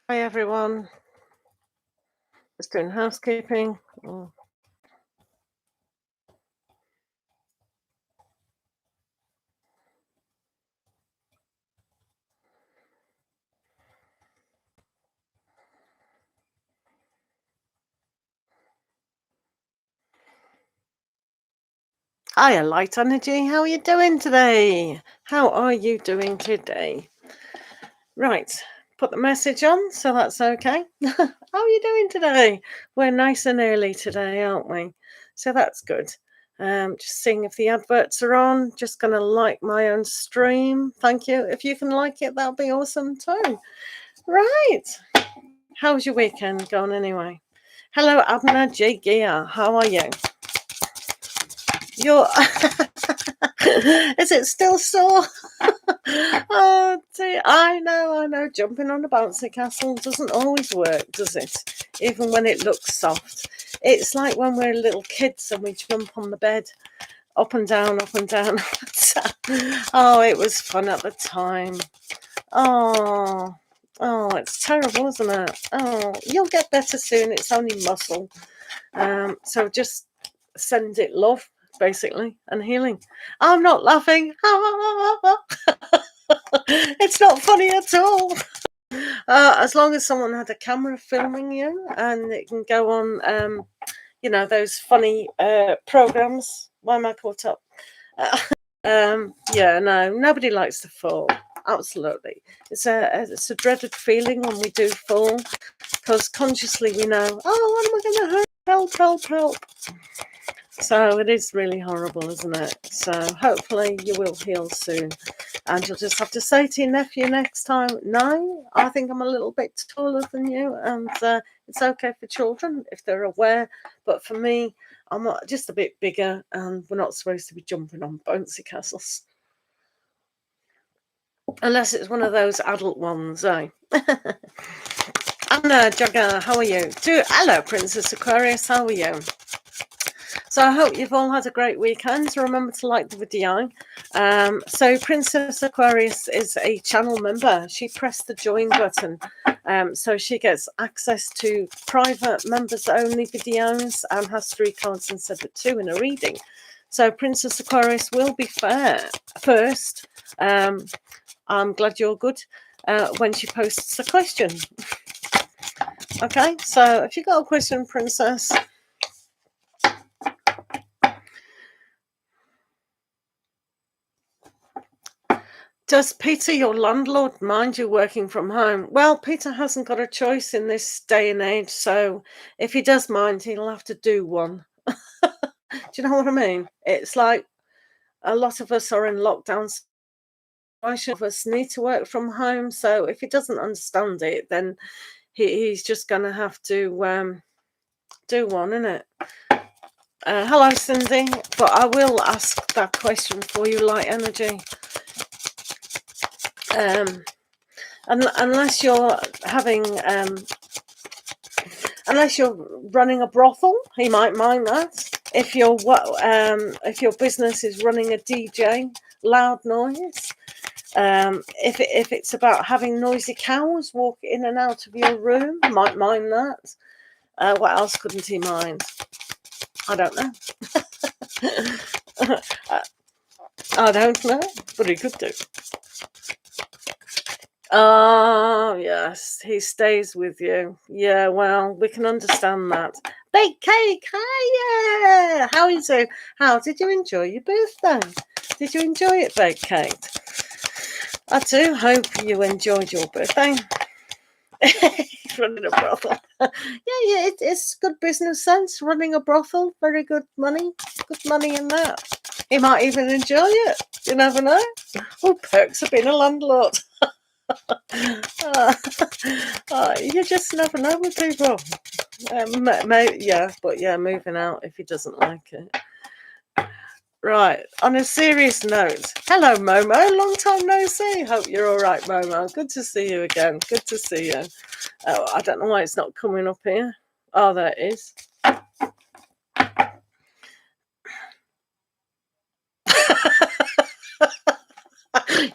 Hi everyone, just doing housekeeping. Hiya, light energy. How are you doing today? How are you doing today? Right, put the message on, so that's okay. How are you doing today? We're nice and early today, aren't we? So that's good. Just seeing if the adverts are on. Just gonna like my own stream. Thank you. If you can like it, that'll be awesome too. Right. How's your weekend gone anyway? Hello, Abner J. Gear. How are you? You're is it still sore? Oh dear. I know. Jumping on a bouncy castle doesn't always work, does it? Even when it looks soft. It's like when we're little kids and we jump on the bed up and down, up and down. Oh, it was fun at the time. Oh, it's terrible, isn't it? Oh, you'll get better soon. It's only muscle. So just send it love, basically, and healing. I'm not laughing. It's not funny at all. As long as someone had a camera filming you and it can go on, those funny programs. Why am I caught up? Yeah, no, nobody likes to fall. Absolutely. It's a dreaded feeling when we do fall because consciously we know, oh, what am I going to hurt? Help. So it is really horrible, isn't it? So hopefully you will heal soon. And you'll just have to say to your nephew next time, no, I think I'm a little bit taller than you. And it's okay for children if they're aware. But for me, I'm just a bit bigger and we're not supposed to be jumping on bouncy castles. Unless it's one of those adult ones, eh? Anna Jagger, how are you? Hello, Princess Aquarius, how are you? So I hope you've all had a great weekend. Remember to like the video. So Princess Aquarius is a channel member. She pressed the join button. So she gets access to private members only videos and has 3 cards instead of 2 in a reading. So Princess Aquarius will be first. I'm glad you're good when she posts a question. Okay, so if you got a question, Princess. Does Peter, your landlord, mind you working from home? Well, Peter hasn't got a choice in this day and age, so if he does mind, he'll have to do one. Do you know what I mean? It's like a lot of us are in lockdown. Most of us need to work from home, so if he doesn't understand it, then he's just going to have to do one, isn't it? Hello, Cindy, but I will ask that question for you, light energy. Unless you're unless you're running a brothel, he might mind that. If your business is running a DJ, loud noise. If it's about having noisy cows walk in and out of your room, might mind that. What else couldn't he mind? I don't know. I don't know, but he could do. Oh, yes, he stays with you. Yeah, well, we can understand that. Bake cake, hiya! How is it? How did you enjoy your birthday? Did you enjoy it, Bake Cake? I do hope you enjoyed your birthday. Running a brothel. Yeah, it's good business sense. Running a brothel, very good money. Good money in that. He might even enjoy it. You never know. Oh, perks of being a landlord. You just never know with people. Moving out if he doesn't like it. Right, on a serious note, hello Momo, long time no see. Hope you're all right, Momo. Good to see you again. Good to see you. Oh, I don't know why it's not coming up here. Oh, there it is.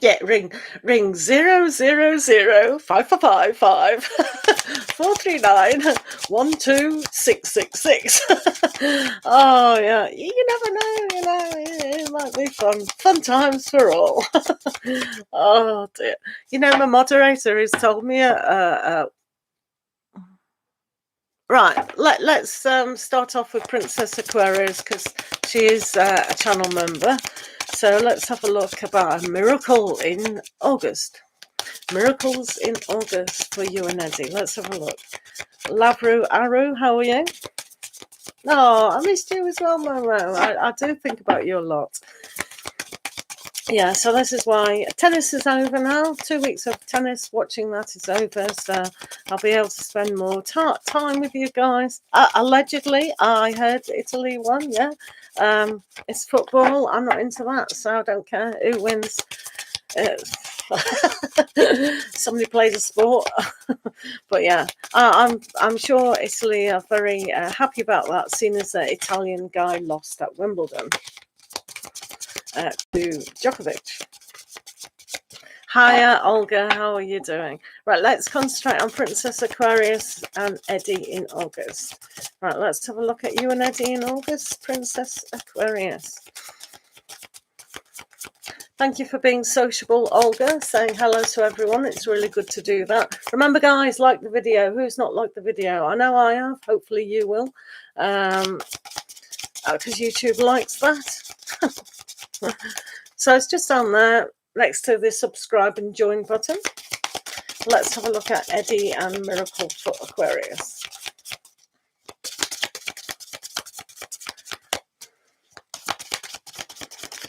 Yeah, ring 0005555 439 12666. Oh yeah, you never know. It might be fun times for all. Oh dear. My moderator has told me right, let's start off with Princess Aquarius because she is a channel member. So let's have a look about a miracle in August. Miracles in August for you and Eddie. Let's have a look. Aru, how are you? Oh, I missed you as well, Momo. I do think about you a lot. Yeah, so this is why tennis is over now. 2 weeks of tennis, watching that is over. So I'll be able to spend more time with you guys. Allegedly, I heard Italy won, yeah. It's football. I'm not into that, so I don't care who wins. Somebody plays a sport. But yeah, I'm sure Italy are very happy about that, seeing as the Italian guy lost at Wimbledon to Djokovic. Hiya, Olga, how are you doing? Right, let's concentrate on Princess Aquarius and Eddie in August. Right, let's have a look at you and Eddie in August, Princess Aquarius. Thank you for being sociable, Olga, saying hello to everyone. It's really good to do that. Remember, guys, like the video. Who's not liked the video? I know I have. Hopefully you will. Because YouTube likes that. So it's just on there next to the subscribe and join button. Let's have a look at Eddie and Miracle for Aquarius.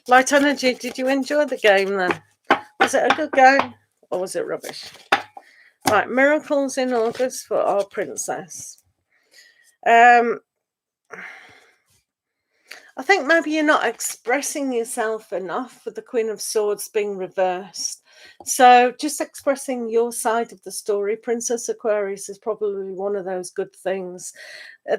Light Energy, did you enjoy the game then? Was it a good game or was it rubbish? Right, miracles in August for our princess. I think maybe you're not expressing yourself enough with the Queen of Swords being reversed. So just expressing your side of the story, Princess Aquarius, is probably one of those good things.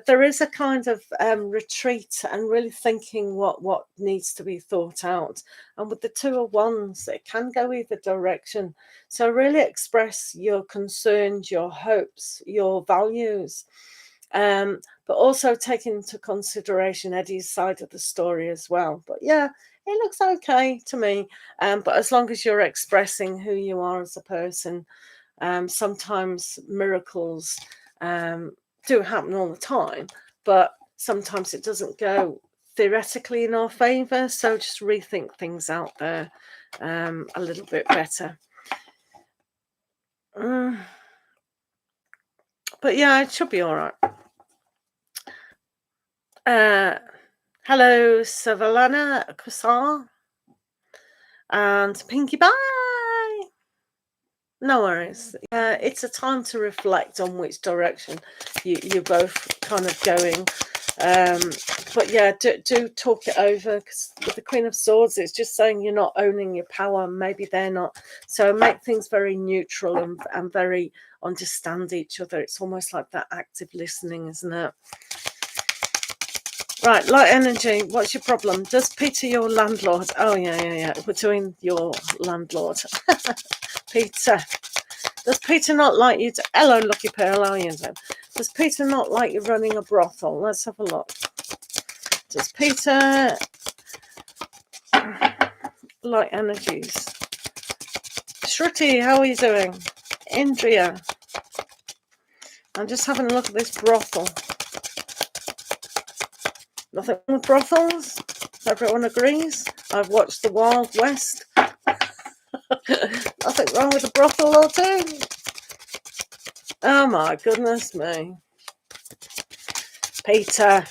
There is a kind of retreat and really thinking what needs to be thought out. And with the Two of Wands, it can go either direction. So really express your concerns, your hopes, your values. But also take into consideration Eddie's side of the story as well. But yeah, it looks okay to me. But as long as you're expressing who you are as a person, sometimes miracles do happen all the time, but sometimes it doesn't go theoretically in our favor. So just rethink things out there a little bit better. But yeah, it should be all right. Hello, Savalana Kusar and Pinkie Pie. No worries. It's a time to reflect on which direction you're both kind of going. But yeah, do talk it over, because with the Queen of Swords, it's just saying you're not owning your power. Maybe they're not. So make things very neutral and very understand each other. It's almost like that active listening, isn't it? Right, Light Energy, what's your problem? Does Peter your landlord? Oh, yeah. We're doing your landlord. Peter. Does Peter not like you to... Hello, Lucky Pearl, how are you doing? Does Peter not like you running a brothel? Let's have a look. Does Peter... Light Energies. Shruti, how are you doing? Indria. I'm just having a look at this brothel. Nothing wrong with brothels. Everyone agrees. I've watched The Wild West. Nothing wrong with a brothel or two. Oh my goodness me. Peter,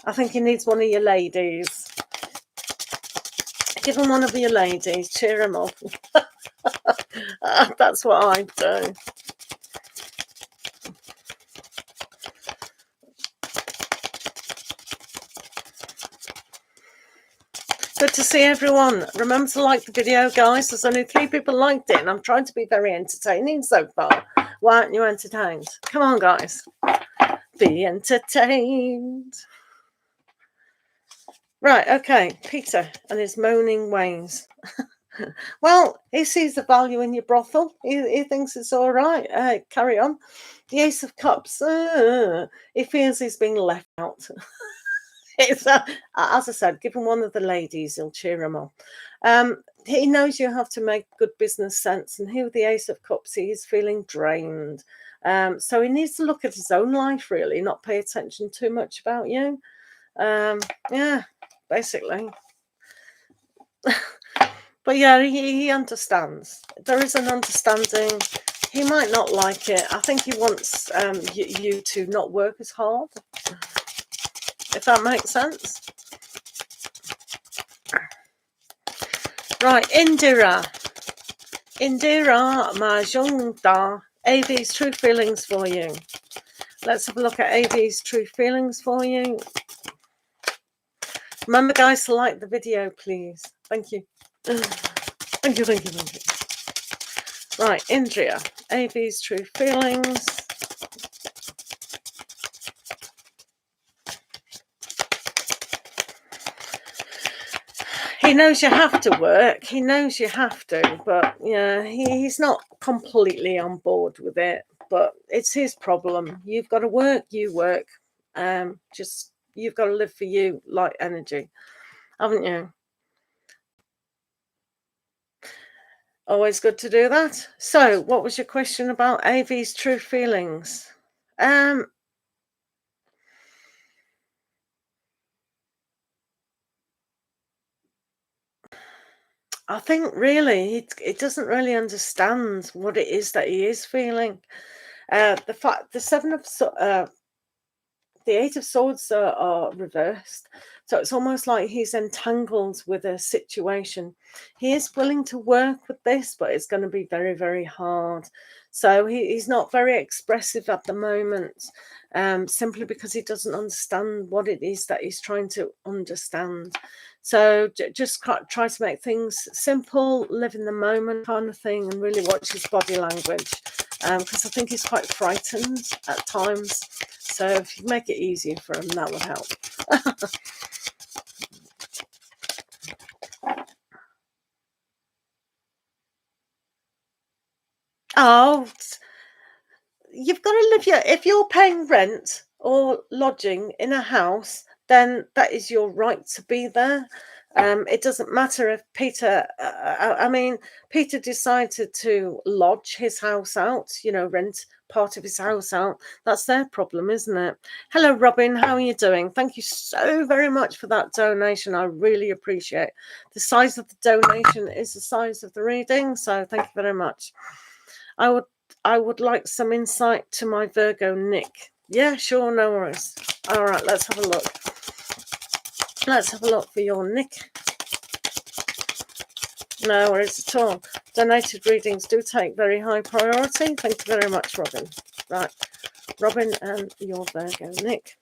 I think he needs one of your ladies. Give him one of your ladies. Cheer him up. That's what I do. Good to see everyone. Remember to like the video, guys. There's only 3 people liked it, and I'm trying to be very entertaining so far. Why aren't you entertained? Come on, guys. Be entertained. Right, okay. Peter and his moaning ways. Well, he sees the value in your brothel. He thinks it's all right. Carry on. The Ace of Cups. He feels he's being left out. It's, as I said, give him one of the ladies, he'll cheer him up. He knows you have to make good business sense, and here with the Ace of Cups, he is feeling drained. So he needs to look at his own life, really, not pay attention too much about you. Yeah, basically. But yeah, he understands. There is an understanding. He might not like it. I think he wants you to not work as hard, if that makes sense. Right, Indira Majungda, AV's true feelings for you. Let's have a look at AV's true feelings for you. Remember, guys, to like the video, please. Thank you. Thank you. Right, Indira, AV's true feelings. He knows you have to work. He knows you have to, but yeah, he's not completely on board with it. But it's his problem. You've got to work. You work. Just you've got to live for you, light energy, haven't you? Always good to do that. So, what was your question about AV's true feelings? I think really it doesn't really understand what it is that he is feeling. The fact the the Eight of Swords are reversed, so it's almost like he's entangled with a situation. He is willing to work with this, but it's going to be very, very hard. So he's not very expressive at the moment, simply because he doesn't understand what it is that he's trying to understand. So just try to make things simple, live in the moment kind of thing, and really watch his body language, because I think he's quite frightened at times. So if you make it easier for him, that would help. Oh, you've got to live if you're paying rent or lodging in a house, then that is your right to be there. It doesn't matter if Peter, Peter decided to lodge his house out, rent part of his house out. That's their problem, isn't it? Hello, Robin. How are you doing? Thank you so very much for that donation. I really appreciate it. The size of the donation is the size of the reading. So thank you very much. I would like some insight to my Virgo Nick. Yeah, sure, no worries. All right, let's have a look. Let's have a look for your Nick. No worries at all. Donated readings do take very high priority. Thank you very much, Robin. Right, Robin and your Virgo Nick.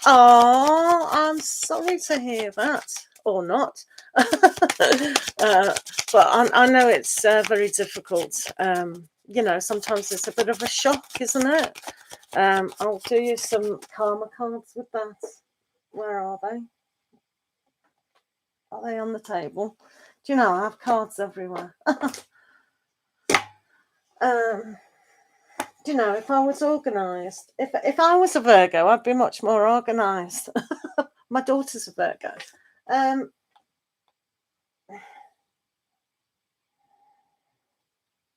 Oh, I'm sorry to hear that. Or not. But I know it's very difficult. Sometimes it's a bit of a shock, isn't it? I'll do you some karma cards with that. Where are they? Are they on the table? Do you know, I have cards everywhere. Do you know, if I was organised, if I was a Virgo, I'd be much more organised. My daughter's a Virgo.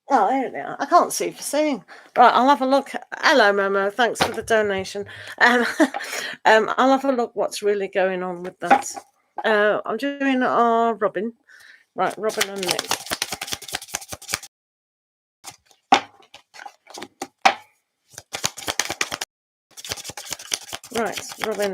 Oh, here they are. I can't see for seeing. Right, I'll have a look. Hello, Momo. Thanks for the donation. I'll have a look what's really going on with that. I'm doing Robin. Right, Robin and Nick. Right, Robin.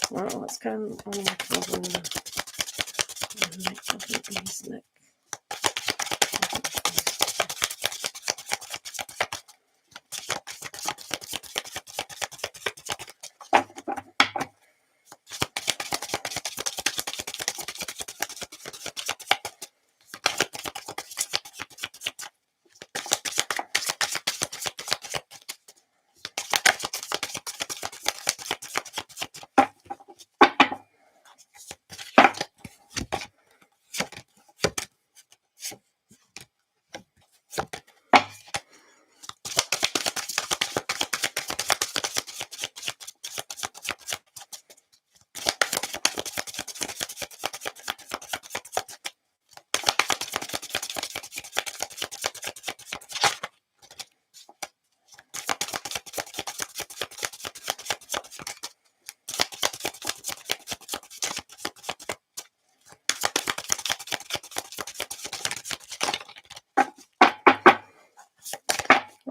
Well, what's going on with Robin? Nick.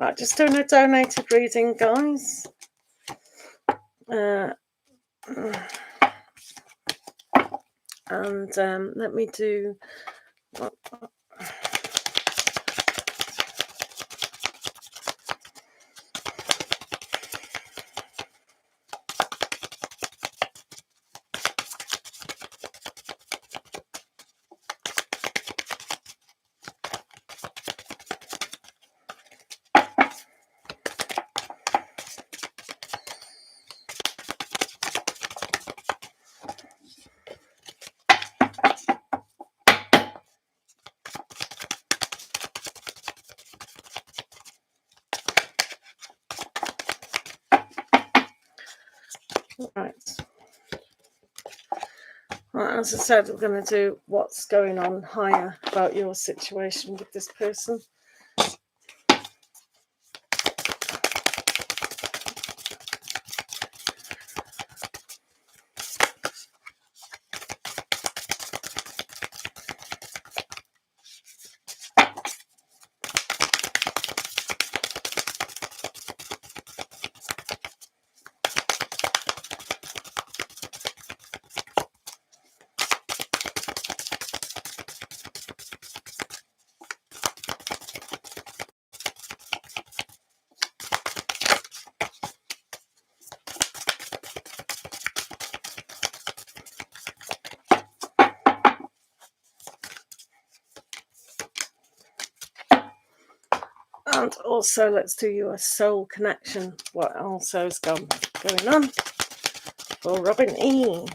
Right, just doing a donated reading, guys. And let me do... Right. Well, as I said, we're going to do what's going on higher about your situation with this person. And also, let's do your soul connection. What also is going on for Robin E.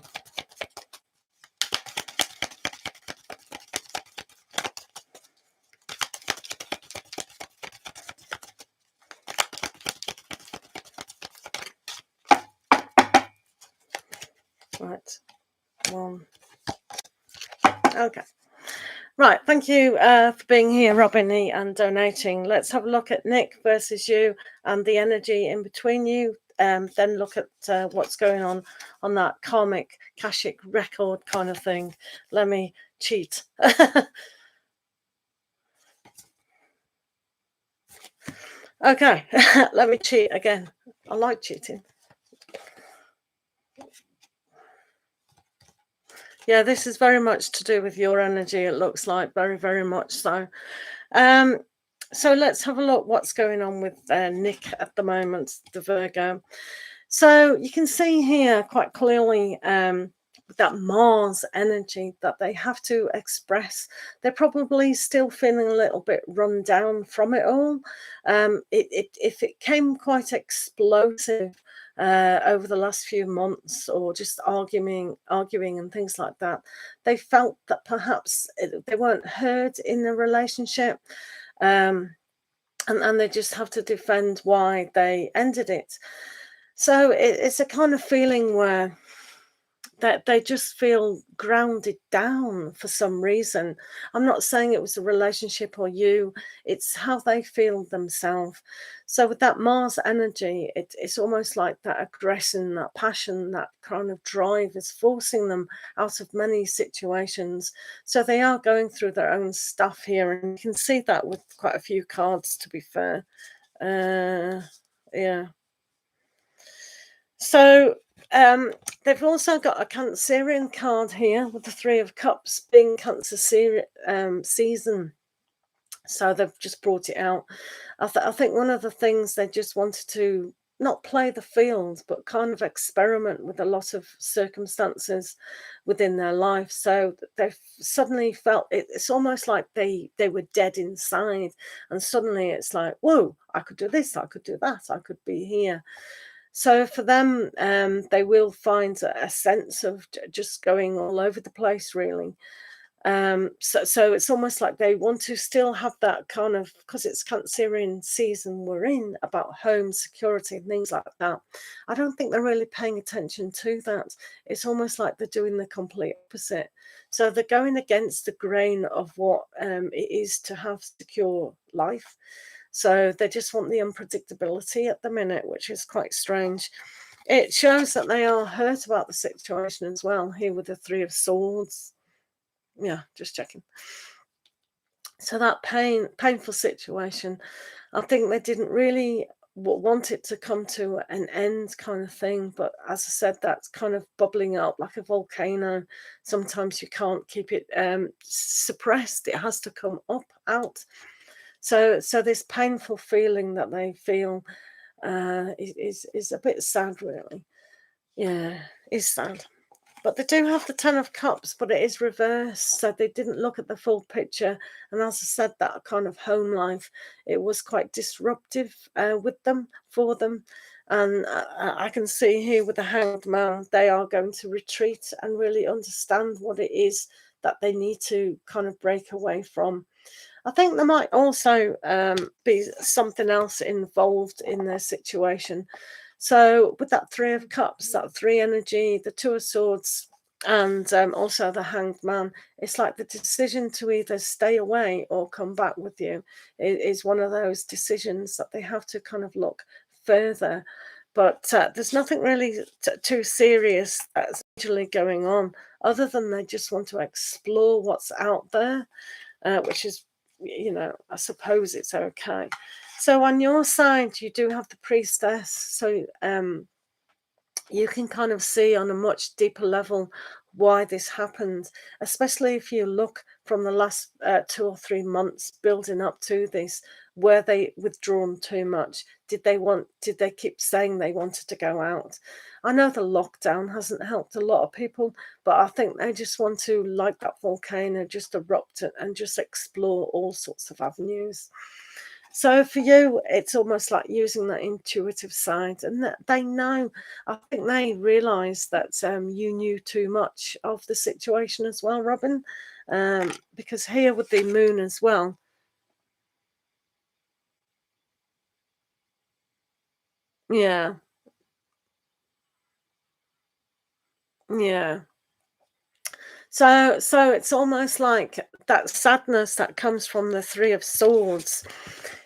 Right, one. Okay. Right, thank you for being here, Robin E, and donating. Let's have a look at Nick versus you and the energy in between you. Then look at what's going on that karmic, Akashic record kind of thing. Let me cheat. Okay, let me cheat again. I like cheating. Yeah, this is very much to do with your energy, it looks like, very, very much so. So let's have a look what's going on with Nick at the moment, the Virgo. So you can see here quite clearly that Mars energy that they have to express. They're probably still feeling a little bit run down from it all. If it came quite explosive over the last few months, or just arguing and things like that, they felt that perhaps they weren't heard in the relationship. And they just have to defend why they ended it. So it's a kind of feeling where that they just feel grounded down for some reason. I'm not saying it was a relationship or you, it's how they feel themselves. So with that Mars energy, it's almost like that aggression, that passion, that kind of drive is forcing them out of many situations. So they are going through their own stuff here, and you can see that with quite a few cards, to be fair. Yeah. So they've also got a Cancerian card here with the Three of Cups, being Cancer season. So they've just brought it out. I think one of the things they just wanted to not play the field, but kind of experiment with a lot of circumstances within their life. So they've suddenly felt it's almost like they were dead inside, and suddenly it's like, whoa, I could do this, I could do that, I could be here. So for them, they will find a sense of just going all over the place, really. So it's almost like they want to still have that kind of, because it's Cancerian season we're in, about home security and things like that. I don't think they're really paying attention to that. It's almost like they're doing the complete opposite. So they're going against the grain of what it is to have secure life. So they just want the unpredictability at the minute, which is quite strange. It shows that they are hurt about the situation as well, here with the Three of Swords. Yeah, just checking. So that painful situation, I think they didn't really want it to come to an end, kind of thing. But as I said, that's kind of bubbling up like a volcano. Sometimes you can't keep it suppressed; it has to come up out. So this painful feeling that they feel is a bit sad, really. Yeah, it's sad. But they do have the Ten of Cups, but it is reversed, so they didn't look at the full picture. And as I said, that kind of home life, it was quite disruptive with them, for them. And I can see here with the Hanged Man, they are going to retreat and really understand what it is that they need to kind of break away from. I think there might also be something else involved in their situation. So with that Three of Cups, that three energy, the Two of Swords, and also the Hanged Man, it's like the decision to either stay away or come back with you is one of those decisions that they have to kind of look further. But there's nothing really too serious that's actually going on, other than they just want to explore what's out there, which is, I suppose it's okay. So on your side, you do have the Priestess. So you can kind of see on a much deeper level why this happened, especially if you look from the last 2 or 3 months building up to this. Were they withdrawn too much? Did they keep saying they wanted to go out? I know the lockdown hasn't helped a lot of people, but I think they just want to, like that volcano, just erupt it and just explore all sorts of avenues. So for you, it's almost like using that intuitive side, and that they know. I think they realise that you knew too much of the situation as well, Robin, because here with the moon as well. Yeah, yeah. So it's almost like that sadness that comes from the Three of Swords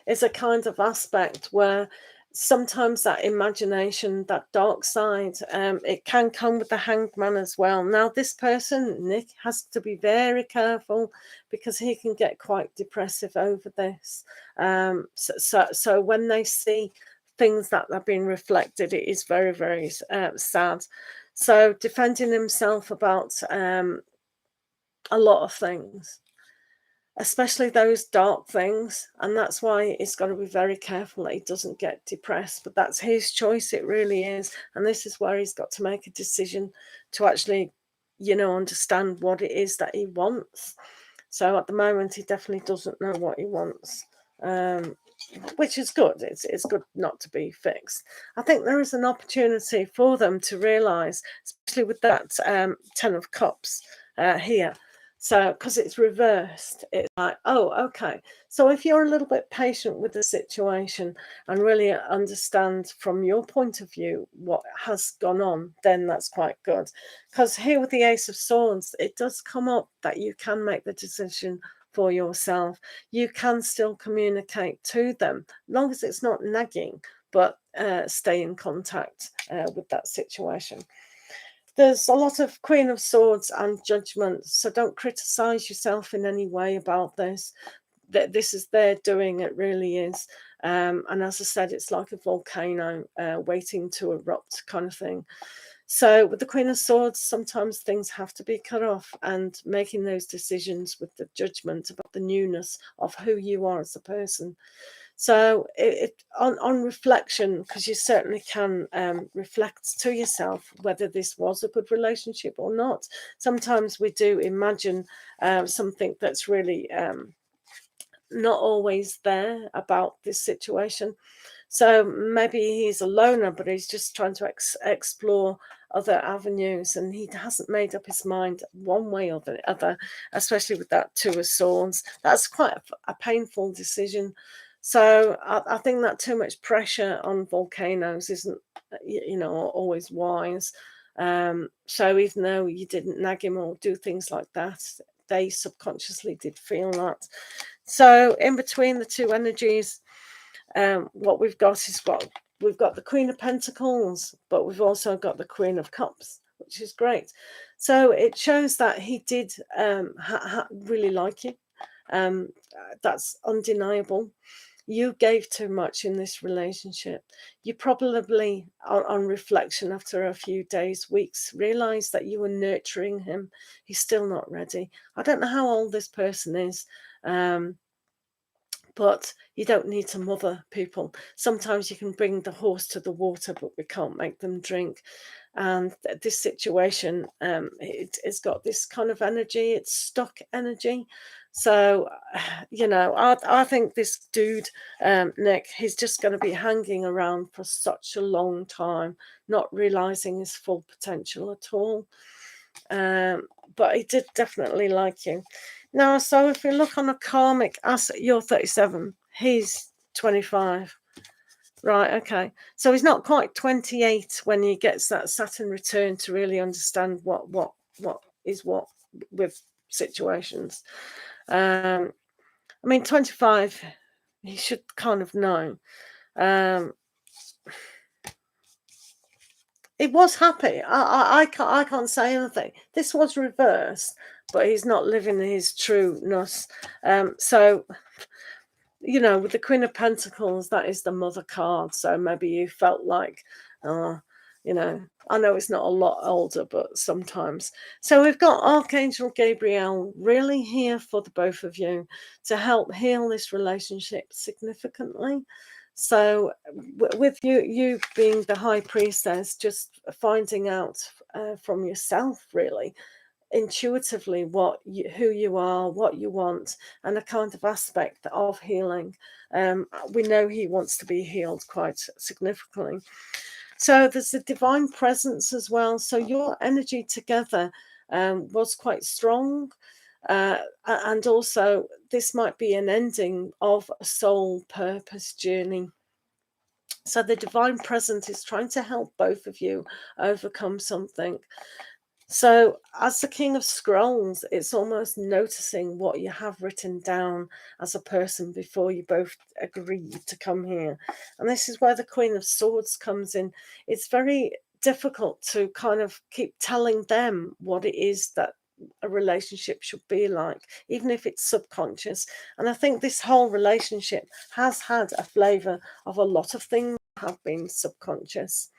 is a kind of aspect where sometimes that imagination, that dark side, it can come with the Hanged Man as well. Now, this person, Nick, has to be very careful because he can get quite depressive over this. So when they see things that are being reflected, it is very, very sad. So defending himself about a lot of things, especially those dark things. And that's why he's got to be very careful that he doesn't get depressed. But that's his choice, it really is. And this is where he's got to make a decision to actually, understand what it is that he wants. So at the moment, he definitely doesn't know what he wants. Which is good. It's good not to be fixed. I think there is an opportunity for them to realise, especially with that Ten of Cups here. So, because it's reversed, it's like, oh, okay. So, if you're a little bit patient with the situation and really understand from your point of view what has gone on, then that's quite good. Because here with the Ace of Swords, it does come up that you can make the decision for yourself. You can still communicate to them, as long as it's not nagging, but stay in contact with that situation. There's a lot of Queen of Swords and Judgment, so don't criticize yourself in any way about this. This is their doing, it really is. And as I said, it's like a volcano waiting to erupt, kind of thing. So with the Queen of Swords, sometimes things have to be cut off, and making those decisions with the Judgment about the newness of who you are as a person. So on reflection, because you certainly can reflect to yourself whether this was a good relationship or not. Sometimes we do imagine something that's really not always there about this situation. So maybe he's a loner, but he's just trying to explore other avenues, and he hasn't made up his mind one way or the other, especially with that Two of Swords. That's quite a painful decision. So I think that too much pressure on volcanoes isn't, always wise. So even though you didn't nag him or do things like that, they subconsciously did feel that. So in between the two energies, what we've got is we've got the Queen of Pentacles, but we've also got the Queen of Cups, which is great. So it shows that he did really like you. That's undeniable. You gave too much in this relationship. You probably, on reflection after a few days, weeks, realized that you were nurturing him. He's still not ready. I don't know how old this person is, but you don't need to mother people. Sometimes you can bring the horse to the water, but we can't make them drink. And this situation, it's got this kind of energy. It's stuck energy. So, I think this dude, Nick, he's just going to be hanging around for such a long time, not realizing his full potential at all. But he did definitely like you. Now, so if we look on a karmic asset, you're 37, he's 25. Right, okay. So he's not quite 28 when he gets that Saturn return to really understand what is what with situations. I mean, 25, he should kind of know. It was happy. I can't say anything. This was reversed, but he's not living his trueness. So, with the Queen of Pentacles, that is the mother card. So maybe you felt like, I know it's not a lot older, but sometimes. So we've got Archangel Gabriel really here for the both of you to help heal this relationship significantly. So with you being the High Priestess, just finding out from yourself, really, intuitively who you are, what you want, and a kind of aspect of healing. We know he wants to be healed quite significantly. So there's a divine presence as well. So your energy together was quite strong. And also this might be an ending of a soul purpose journey. So the divine presence is trying to help both of you overcome something. So as the King of Scrolls, it's almost noticing what you have written down as a person before you both agreed to come here. And this is where the Queen of Swords comes in. It's very difficult to kind of keep telling them what it is that a relationship should be like, even if it's subconscious. And I think this whole relationship has had a flavor of a lot of things that have been subconscious.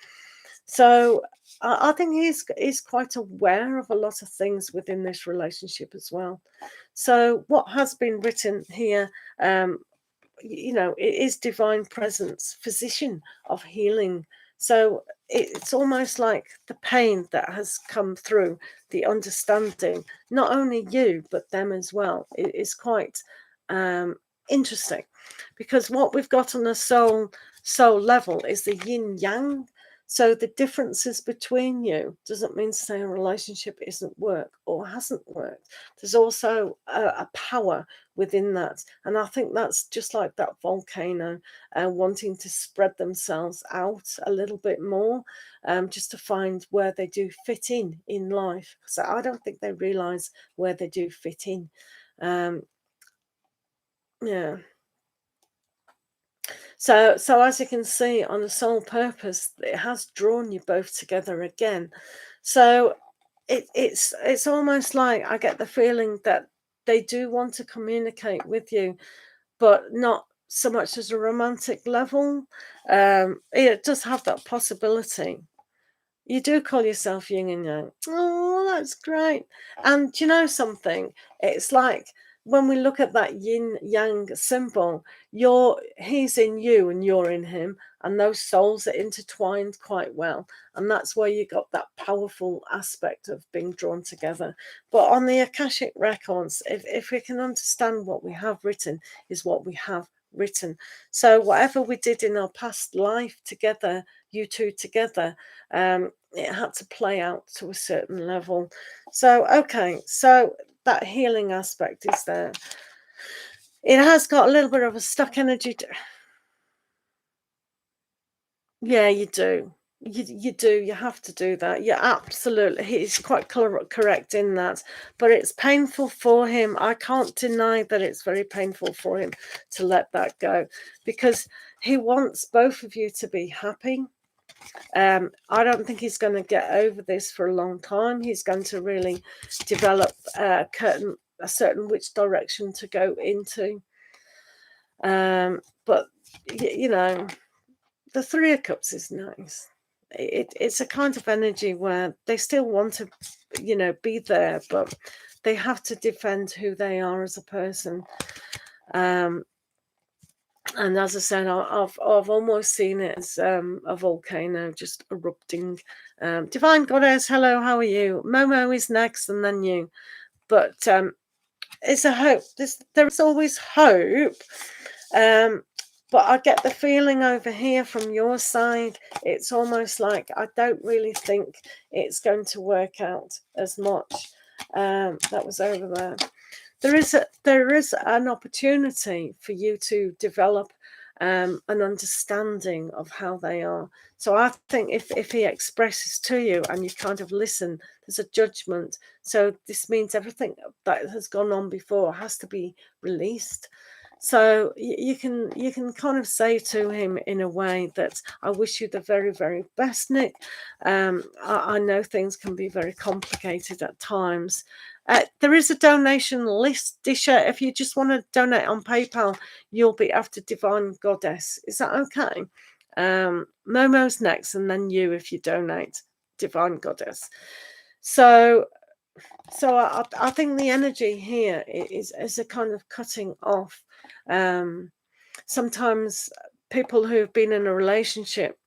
So I think he's quite aware of a lot of things within this relationship as well. So what has been written here, it is divine presence, physician of healing. So it's almost like the pain that has come through, the understanding, not only you, but them as well. It is quite interesting, because what we've got on a soul level is the yin yang. So the differences between you doesn't mean to say a relationship isn't work or hasn't worked. There's also a power within that. And I think that's just like that volcano wanting to spread themselves out a little bit more, just to find where they do fit in life. So I don't think they realize where they do fit in. Yeah. So as you can see, on a soul purpose, it has drawn you both together again. So it's almost like I get the feeling that they do want to communicate with you, but not so much as a romantic level. It does have that possibility. You do call yourself yin and yang. Oh, that's great. And do you know something? It's like when we look at that yin yang symbol, he's in you and you're in him, and those souls are intertwined quite well. And that's where you got that powerful aspect of being drawn together. But on the Akashic records, if we can understand what we have written is what we have written. So whatever we did in our past life together, you two together, it had to play out to a certain level. So okay, so that healing aspect is there. It has got a little bit of a stuck energy. Yeah, you do. You do. You have to do that. Yeah, absolutely. He's quite correct in that. But it's painful for him. I can't deny that it's very painful for him to let that go, because he wants both of you to be happy. I don't think he's going to get over this for a long time. He's going to really develop certain which direction to go into. But you know, the Three of Cups is nice. It's a kind of energy where they still want to, you know, be there, but they have to defend who they are as a person. And as I said, I've almost seen it as a volcano just erupting. Divine Goddess, hello, how are you? Momo is next, and then you. But it's a hope. There is always hope. But I get the feeling over here from your side, it's almost like I don't really think it's going to work out as much. That was over there. There is an opportunity for you to develop an understanding of how they are. So I think if he expresses to you and you kind of listen, there's a judgment. So this means everything that has gone on before has to be released. So you can kind of say to him in a way that I wish you the very, very best, Nick. I know things can be very complicated at times. There is a donation list, Disha. If you just want to donate on PayPal, you'll be after Divine Goddess. Is that okay? Momo's next, and then you if you donate, Divine Goddess. So I think the energy here is a kind of cutting off. Sometimes people who've been in a relationship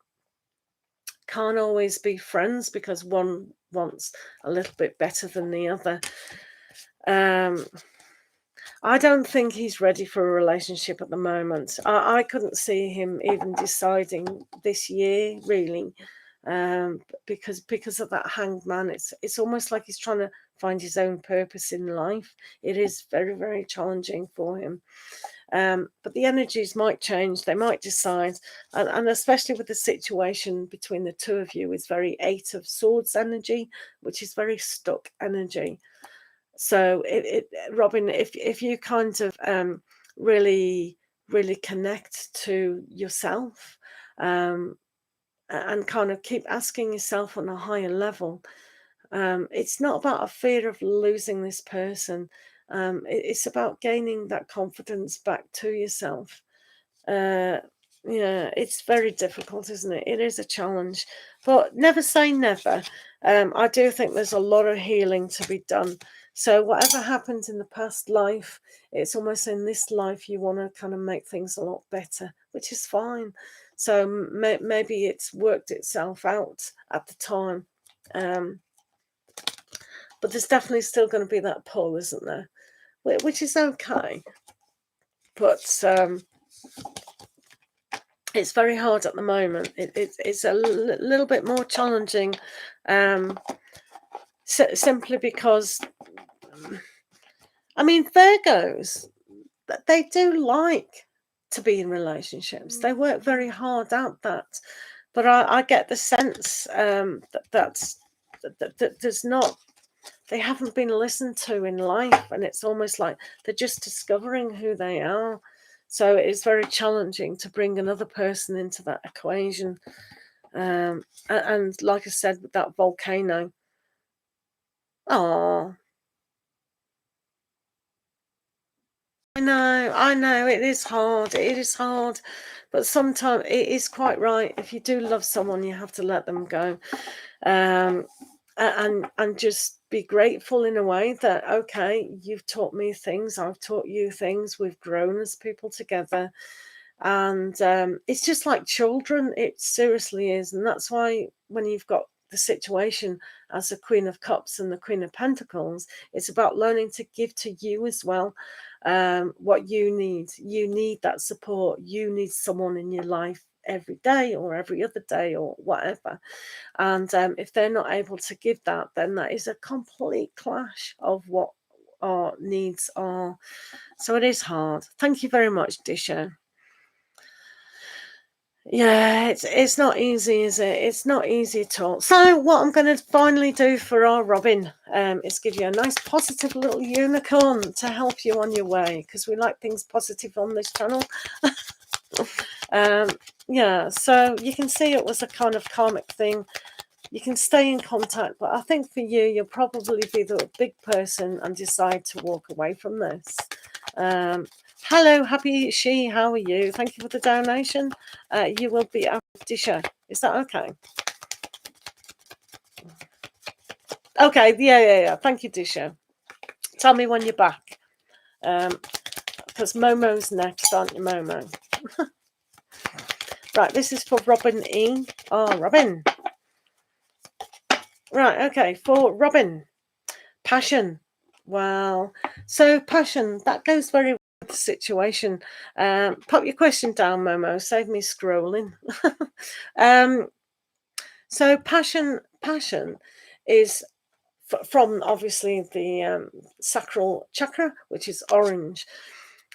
can't always be friends because one wants a little bit better than the other. I don't think he's ready for a relationship at the moment. I couldn't see him even deciding this year, really. Because of that Hanged Man, it's almost like he's trying to find his own purpose in life. It is very, very challenging for him. But the energies might change. They might decide, and especially with the situation between the two of you, is very Eight of Swords energy, which is very stuck energy. So Robin, if you kind of really connect to yourself, and kind of keep asking yourself on a higher level, it's not about a fear of losing this person. It's about gaining that confidence back to yourself. Yeah, it's very difficult, isn't it? It is a challenge, but never say never. I do think there's a lot of healing to be done. So whatever happened in the past life, it's almost in this life you want to kind of make things a lot better, which is fine. So maybe it's worked itself out at the time. But there's definitely still going to be that pull, isn't there? Which is okay. But it's very hard at the moment. It's a little bit more challenging, simply because, I mean, Virgos, they do like to be in relationships. They work very hard at that. But I get the sense that there's not, they haven't been listened to in life, and it's almost like they're just discovering who they are. So it's very challenging to bring another person into that equation. And like I said, with that volcano, oh, I know, it is hard. It is hard, but sometimes it is quite right. If you do love someone, you have to let them go, and just be grateful in a way that, okay, you've taught me things, I've taught you things, we've grown as people together, and it's just like children. It seriously is, and that's why when you've got the situation as the Queen of Cups and the Queen of Pentacles, it's about learning to give to you as well. What you need that support. You need someone in your life every day or every other day or whatever, and if they're not able to give that, then that is a complete clash of what our needs are. So it is hard. Thank you very much, Disha. Yeah, it's not easy, is it? It's not easy at all. So what I'm going to finally do for our Robin is give you a nice positive little unicorn to help you on your way, because we like things positive on this channel. Yeah, so you can see it was a kind of karmic thing. you can stay in contact, but I think for you, you'll probably be the big person and decide to walk away from this. Hello, Happy She, how are you? Thank you for the donation. You will be out of Disha. Is that okay? Okay, yeah. Thank you, Disha. Tell me when you're back. Because Momo's next, aren't you, Momo? Right, this is for Robin E. Oh, Robin. Right, okay, for Robin. Passion. Wow. So passion, that goes very well with the situation. Pop your question down, Momo. Save me scrolling. So passion is from obviously the sacral chakra, which is orange.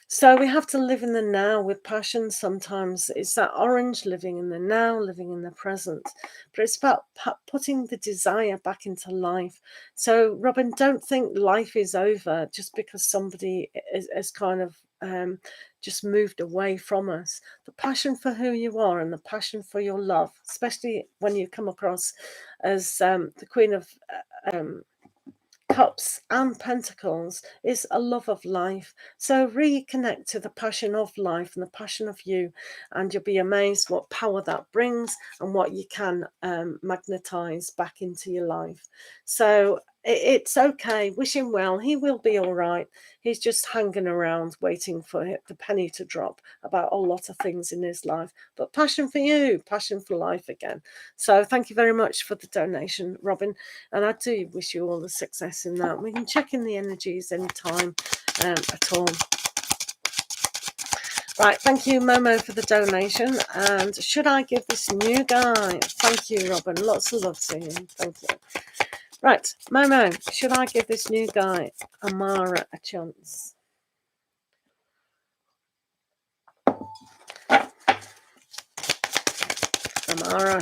So we have to live in the now with passion. Sometimes it's that orange, living in the now, living in the present. But it's about putting the desire back into life. So, Robin, don't think life is over just because somebody is kind of just moved away from us. The passion for who you are and the passion for your love, especially when you come across as the Queen of Cups and Pentacles, is a love of life. So reconnect to the passion of life and the passion of you, and you'll be amazed what power that brings and what you can magnetize back into your life. So it's okay. Wish him well. He will be all right. He's just hanging around waiting for the penny to drop about a lot of things in his life. But passion for you, passion for life again. So thank you very much for the donation, Robin. And I do wish you all the success in that. We can check in the energies anytime at all. Right, thank you, Momo, for the donation. And should I give this new guy? Thank you, Robin. Lots of love to you. Thank you. Right, Momo, should I give this new guy, Amara, a chance? Amara.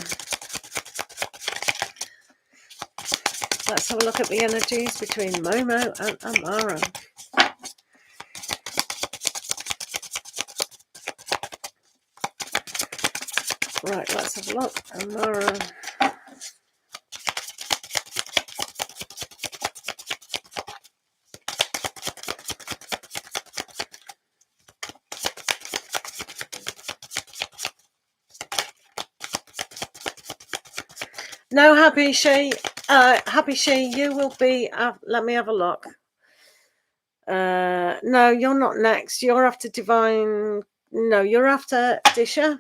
Let's have a look at the energies between Momo and Amara. Right, let's have a look. Amara. No, Happy She. Happy She, you will be. Let me have a look. No, you're not next. You're after Divine. No, you're after Disha.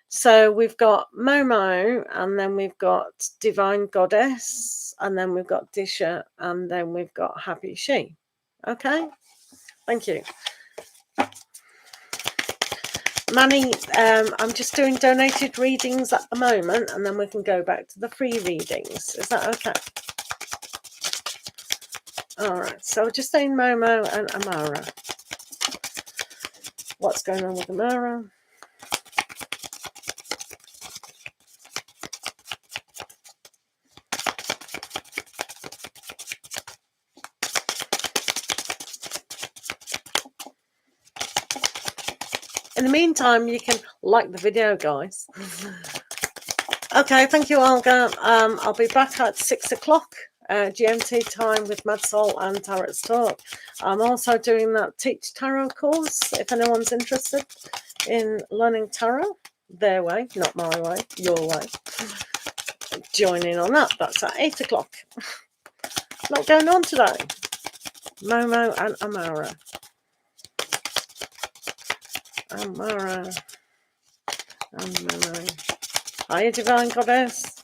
So we've got Momo, and then we've got Divine Goddess, and then we've got Disha, and then we've got Happy She. Okay, thank you. Manny, I'm just doing donated readings at the moment, and then we can go back to the free readings. Is that okay? All right, so just saying Momo and Amara. What's going on with Amara? In the meantime, you can like the video, guys. Okay, thank you, Olga. I'll be back at 6 o'clock GMT time with Mad Soul and Tarot's Talk. I'm also doing that Teach Tarot course. If anyone's interested in learning tarot, their way, not my way, your way, join in on that. That's at 8 o'clock. A lot going on today. Momo and Amara. Amara and Momo. Hiya, Divine Goddess.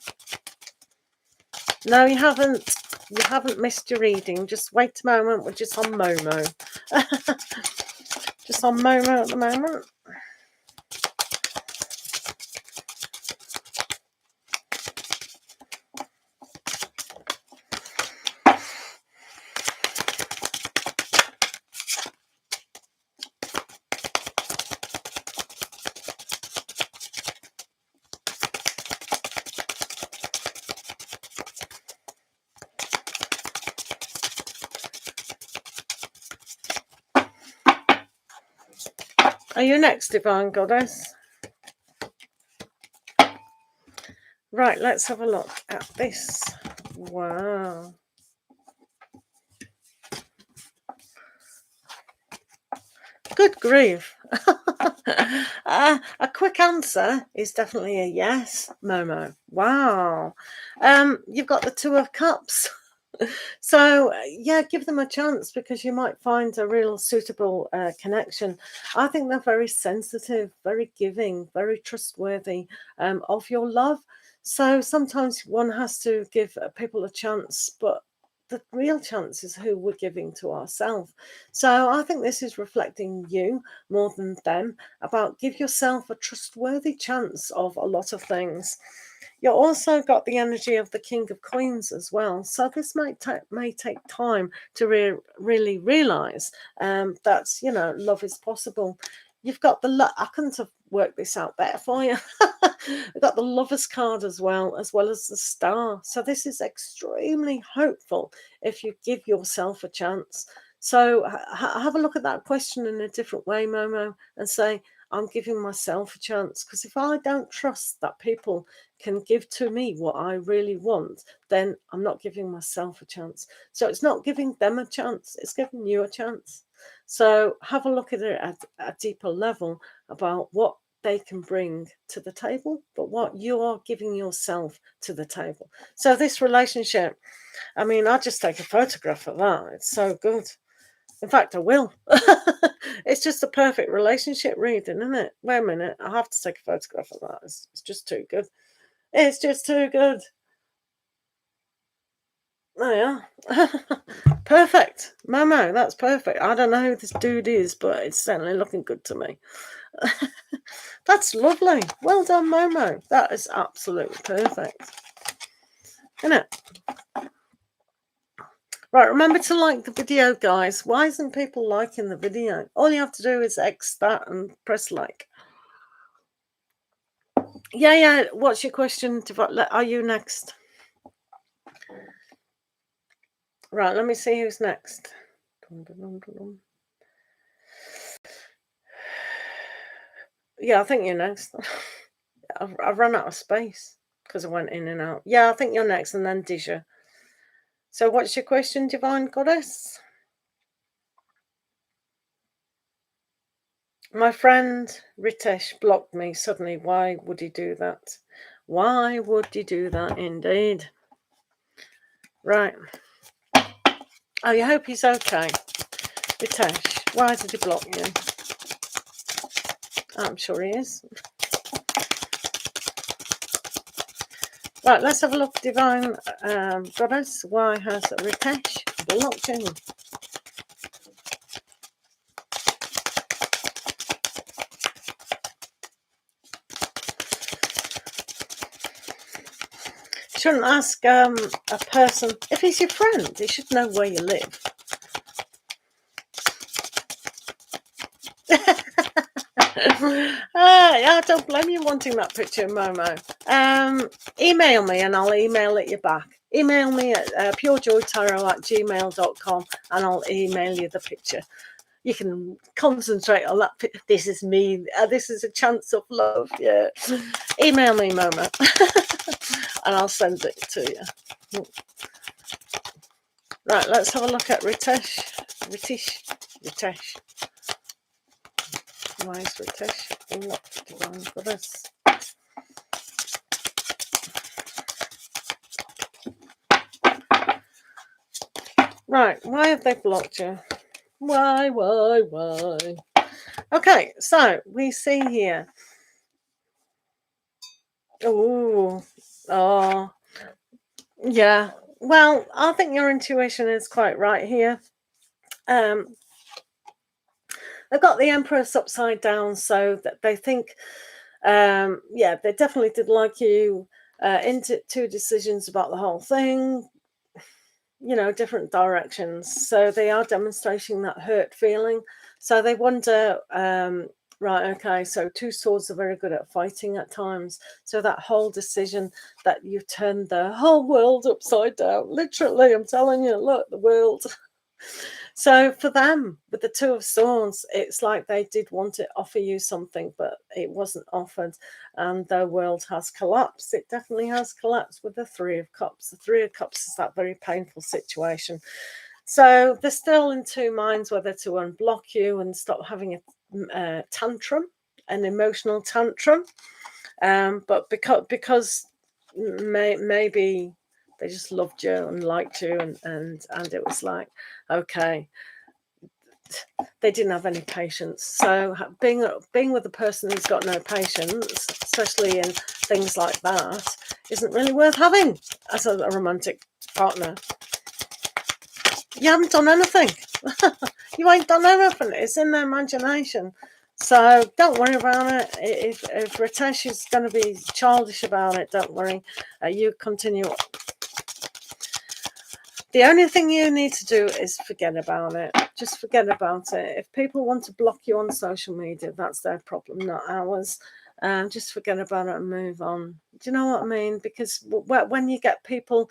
No, you haven't. You haven't missed your reading. Just wait a moment. We're just on Momo. Just on Momo at the moment. Are you next, Divine Goddess? Right, let's have a look at this. Wow. Good grief. A quick answer is definitely a yes, Momo. Wow. You've got the Two of Cups. So, yeah, give them a chance because you might find a real suitable connection. I think they're very sensitive, very giving, very trustworthy of your love. So sometimes one has to give people a chance, but the real chance is who we're giving to ourselves. So I think this is reflecting you more than them about give yourself a trustworthy chance of a lot of things. You also got the energy of the King of Coins as well. So this may take time to really realize that, you know, love is possible. You've got I couldn't have worked this out better for you. We've got the Lover's card as well as the Star. So this is extremely hopeful if you give yourself a chance. So have a look at that question in a different way, Momo, and say, I'm giving myself a chance. Because if I don't trust that people can give to me what I really want, then I'm not giving myself a chance. So it's not giving them a chance, it's giving you a chance. So have a look at it at a deeper level about what they can bring to the table, but what you are giving yourself to the table. So this relationship, I mean, I'll just take a photograph of that. It's so good. In fact, I will. It's just a perfect relationship reading, isn't it? Wait a minute. I have to take a photograph of that. It's just too good. It's just too good. Oh, yeah. Perfect. Momo, that's perfect. I don't know who this dude is, but it's certainly looking good to me. That's lovely. Well done, Momo. That is absolutely perfect. Isn't it? Right, remember to like the video, guys. Why isn't people liking the video? All you have to do is X that and press like. Yeah. What's your question? Are you next? Right, let me see who's next. Yeah, I think you're next. I've run out of space because I went in and out. Yeah, I think you're next, and then Disha. So what's your question, Divine Goddess? My friend Ritesh blocked me suddenly. Why would he do that? Why would he do that indeed? Right. Oh, you hope he's okay. Ritesh, why did he block you? I'm sure he is. Right, let's have a look. Divine Goddess, why has Ritesh blocked you? Shouldn't ask a person if he's your friend. He should know where you live. I don't blame you wanting that picture, Momo. Email me and I'll email it you back. Email me at purejoytarot@gmail.com and I'll email you the picture. You can concentrate on that. This is me. This is a chance of love. Yeah. Email me, Momo, and I'll send it to you. Right, let's have a look at Ritesh. Why is Ritesh blocked? Divine Goddess. Right, why have they blocked you? Why? Okay, so we see here. Oh, yeah. Well, I think your intuition is quite right here. They've got the Empress upside down, so that they think, yeah, they definitely did like you. Into two decisions about the whole thing. You know, different directions. So they are demonstrating that hurt feeling. So they wonder, right, okay, so two swords are very good at fighting at times. So that whole decision that you turned the whole world upside down, literally, I'm telling you, look, the world. So for them, with the Two of Swords, it's like they did want to offer you something, but it wasn't offered, and their world has collapsed. It definitely has collapsed with the Three of Cups. The Three of Cups is that very painful situation. So they're still in two minds whether to unblock you and stop having a tantrum, an emotional tantrum. But because maybe they just loved you and liked you, and it was like, okay, they didn't have any patience. So being with a person who's got no patience, especially in things like that, isn't really worth having as a romantic partner. You haven't done anything. You ain't done anything. It's in their imagination. So don't worry about it. If Ritesh is going to be childish about it, don't worry. You continue. The only thing you need to do is forget about it. Just forget about it. If people want to block you on social media, that's their problem, not ours. Just forget about it and move on. Do you know what I mean? Because when you get people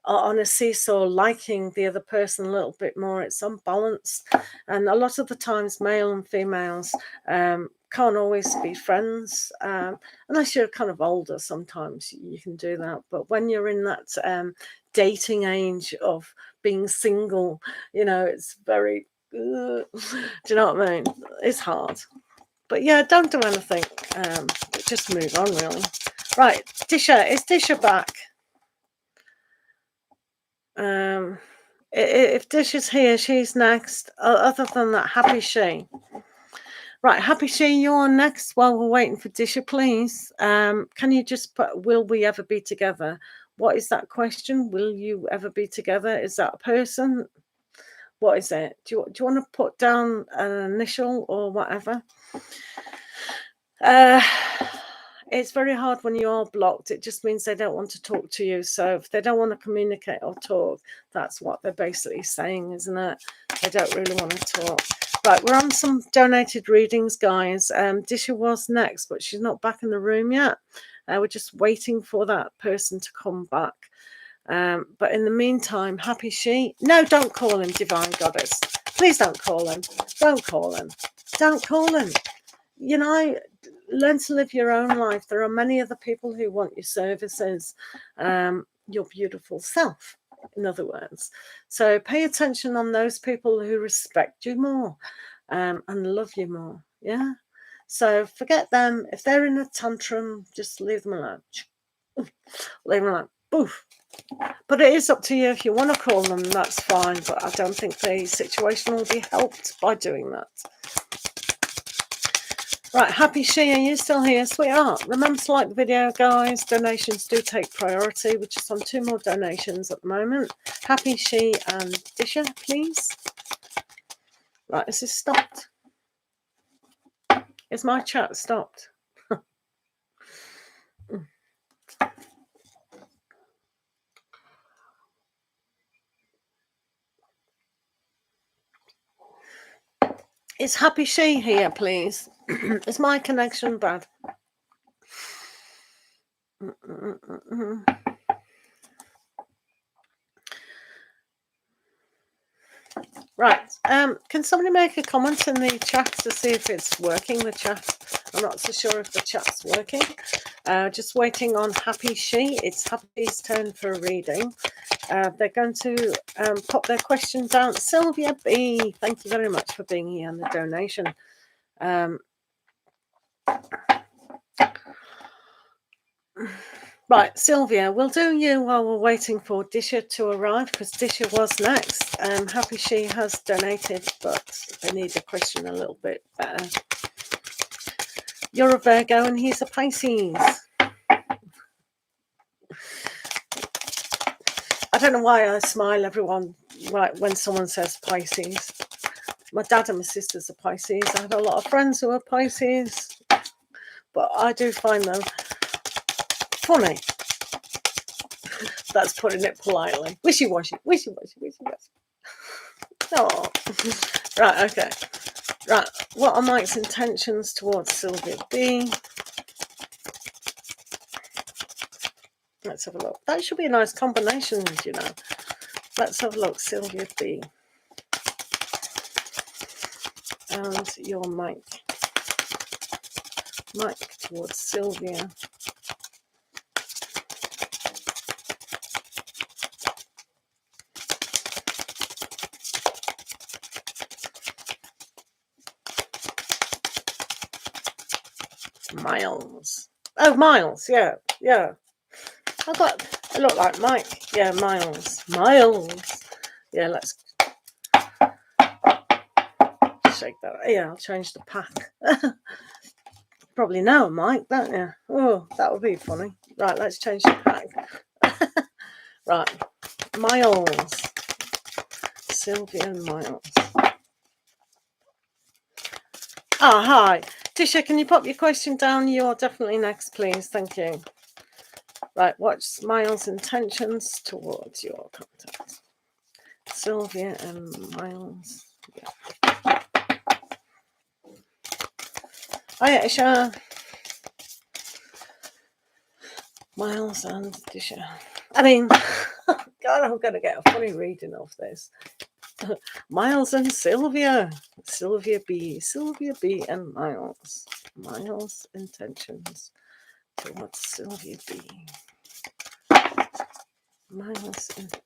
on a seesaw liking the other person a little bit more, it's unbalanced, and a lot of the times male and females can't always be friends, unless you're kind of older. Sometimes you can do that, but when you're in that dating age of being single, you know, it's very do you know what I mean? It's hard. But yeah, don't do anything, just move on, really. Right, Disha, is Disha back? If Dish is here, she's next. Other than that, Happy She. Right, Happy She, you're next while we're waiting for Disha, please. Can you just put, will we ever be together? What is that question? Will you ever be together? Is that a person? What is it? Do you want to put down an initial or whatever? It's very hard when you're blocked. It just means they don't want to talk to you. So if they don't want to communicate or talk, that's what they're basically saying, isn't it? They don't really want to talk. Right, we're on some donated readings, guys. Disha was next, but she's not back in the room yet. We're just waiting for that person to come back. But in the meantime, Happy She. No, don't call him Divine Goddess. Please don't call him. Don't call him. Don't call him. You know, learn to live your own life. There are many other people who want your services, your beautiful self, in other words. So pay attention on those people who respect you more and love you more. Yeah. So forget them. If they're in a tantrum, just leave them alone. Leave them alone. Boof. But it is up to you. If you want to call them, that's fine. But I don't think the situation will be helped by doing that. Right, Happy She, are you still here, sweetheart? Remember to like the video, guys. Donations do take priority. We're just on 2 more donations at the moment. Happy She and Disha, please. Right, is this stopped? Is my chat stopped? Is Happy She here, please? Is my connection bad? Right. Can somebody make a comment in the chat to see if it's working, the chat? I'm not so sure if the chat's working. Just waiting on Happy She. It's Happy's turn for a reading. They're going to pop their question down. Sylvia B, thank you very much for being here on the donation. Right, Sylvia, we'll do you while we're waiting for Disha to arrive, because Disha was next. Happy She has donated, but they need the question a little bit better. You're a Virgo and he's a Pisces. I don't know why I smile, everyone, right, when someone says Pisces. My dad and my sister's are Pisces. I have a lot of friends who are Pisces, but I do find them funny. That's putting it politely. Wishy-washy, wishy-washy, wishy-washy. Oh, right, okay. Right, what are Mike's intentions towards Sylvia B? Let's have a look. That should be a nice combination, you know. Let's have a look, Sylvia B. and your Mike. Mike towards Sylvia. Miles. Oh, Miles. Yeah, yeah. I look like Mike. Yeah, Miles. Miles. Yeah, let's shake that. Yeah, I'll change the pack. Probably know a Mike, don't you? Oh, that would be funny. Right, let's change the pack. Right, Miles. Sylvia and Miles. Ah, hi. Tisha, can you pop your question down? You're definitely next, please. Thank you. Right, what's Miles' intentions towards your contact? Sylvia and Miles. Yeah. Hiya, Isha. Miles and Tisha. I mean, God, I'm going to get a funny reading of this. Miles and Sylvia. Sylvia B, and Miles. Miles' intentions towards Sylvia B. Miles' intentions.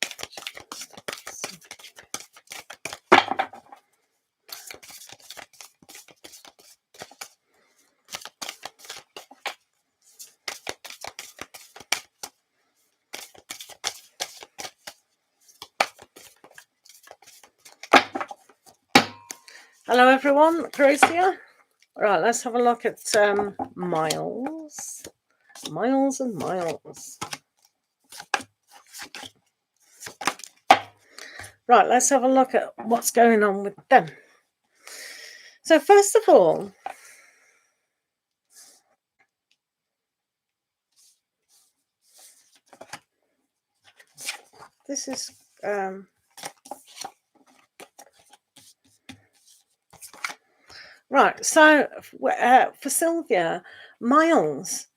Hello, everyone. Gracia. Right, let's have a look at Miles. Miles and Miles. Right, let's have a look at what's going on with them. So first of all, this is right. So for Sylvia, Miles,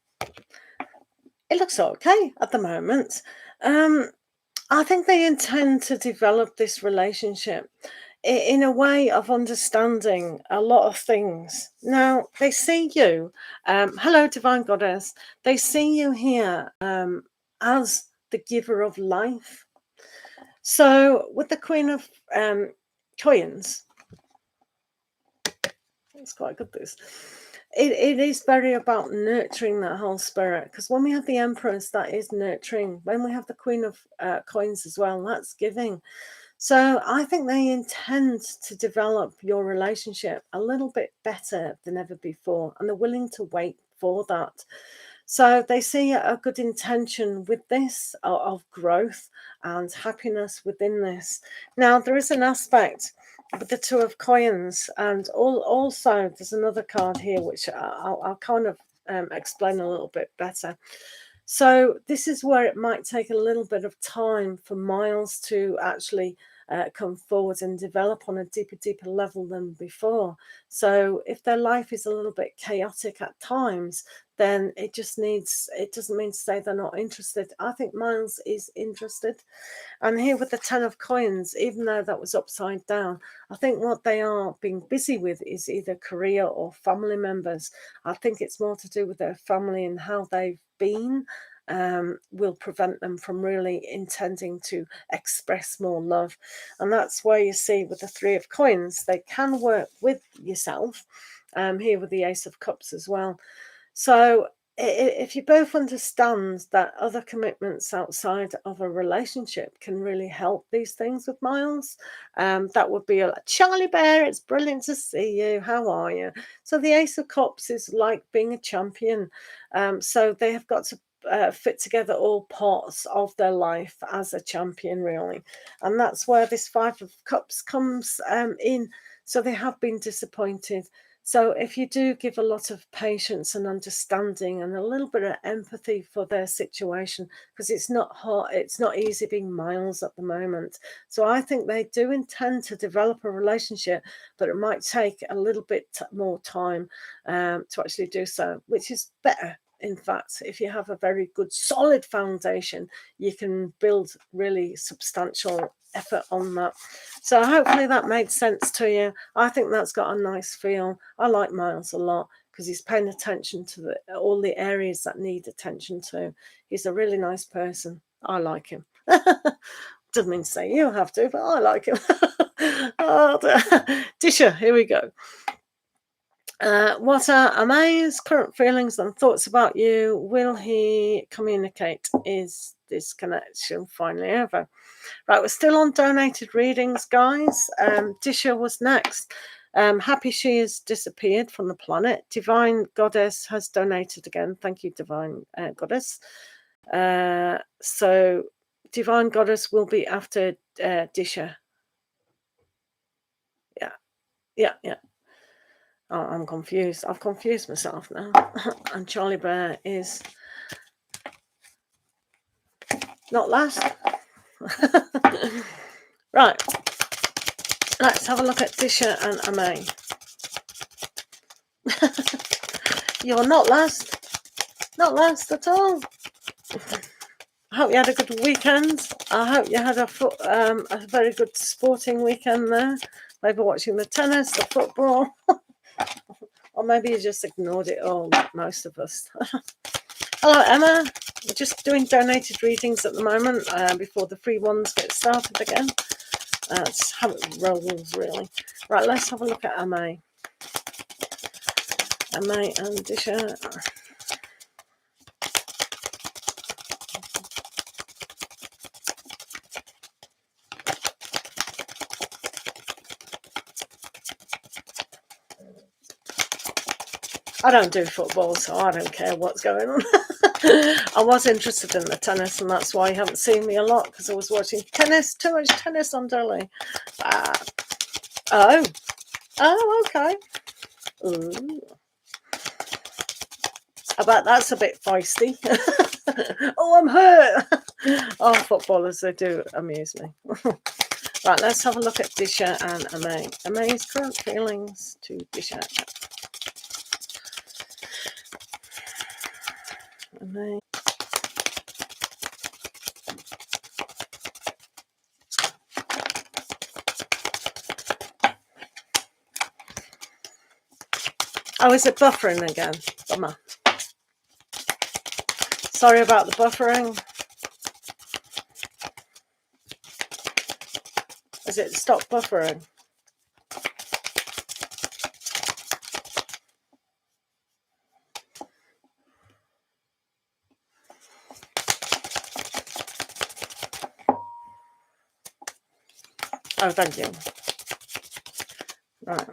it looks okay at the moment. I think they intend to develop this relationship in a way of understanding a lot of things. Now, they see you, hello, Divine Goddess, they see you here as the giver of life. So with the Queen of Coins, it's quite good, this. It is very about nurturing that whole spirit, because when we have the Empress, that is nurturing. When we have the Queen of Coins as well, that's giving. So I think they intend to develop your relationship a little bit better than ever before, and they're willing to wait for that. So they see a good intention with this of growth and happiness within this. Now, there is an aspect with the Two of Coins, and also there's another card here which I'll kind of explain a little bit better. So this is where it might take a little bit of time for Miles to actually come forward and develop on a deeper level than before. So if their life is a little bit chaotic at times, then it doesn't mean to say they're not interested. I think Miles is interested. And here with the 10 of Coins, even though that was upside down, I think what they are being busy with is either career or family members. I think it's more to do with their family and how they've been. Will prevent them from really intending to express more love. And that's where you see with the 3 of Coins, they can work with yourself. Here with the Ace of Cups as well. So if you both understand that other commitments outside of a relationship can really help these things with Miles, that would be like, Charlie Bear, it's brilliant to see you. How are you? So the Ace of Cups is like being a champion. So they have got to fit together all parts of their life as a champion, really. And that's where this 5 of Cups comes in. So they have been disappointed. So if you do give a lot of patience and understanding and a little bit of empathy for their situation, because it's not hard, it's not easy being Miles at the moment. So I think they do intend to develop a relationship, but it might take a little bit more time to actually do so, which is better. In fact, if you have a very good solid foundation, you can build really substantial effort on that. So hopefully that made sense to you. I think that's got a nice feel. I like Miles a lot because he's paying attention to all the areas that need attention to. He's a really nice person. I like him. Doesn't mean to say you have to, but I like him. Oh, Disha, here we go. What are Amae's current feelings and thoughts about you? Will he communicate? Is this connection finally over? Right, we're still on donated readings, guys. Disha was next. Happy she has disappeared from the planet. Divine Goddess has donated again. Thank you, Divine Goddess. So Divine Goddess will be after Disha. Yeah. Oh, I'm confused. I've confused myself now. And Charlie Bear is not last. Right. Let's have a look at Disha and Amae. You're not last. Not last at all. I hope you had a good weekend. I hope you had a very good sporting weekend there. Maybe watching the tennis, the football. Or maybe you just ignored it all, like most of us. Hello, Emma. We're just doing donated readings at the moment before the free ones get started again. That's how it rolls, really. Right, let's have a look at Amae. Amae and Disha. I don't do football, so I don't care what's going on. I was interested in the tennis, and that's why you haven't seen me a lot, because I was watching tennis, too much tennis on telly. Oh, okay. Ooh. I bet that's a bit feisty. Oh, I'm hurt. Oh, footballers, they do amuse me. Right, let's have a look at Disha and Amae. Amae's current feelings to Disha. Amae. Oh, is it buffering again? Bummer. Sorry about the buffering. Has it stopped buffering? Oh, thank you. Right.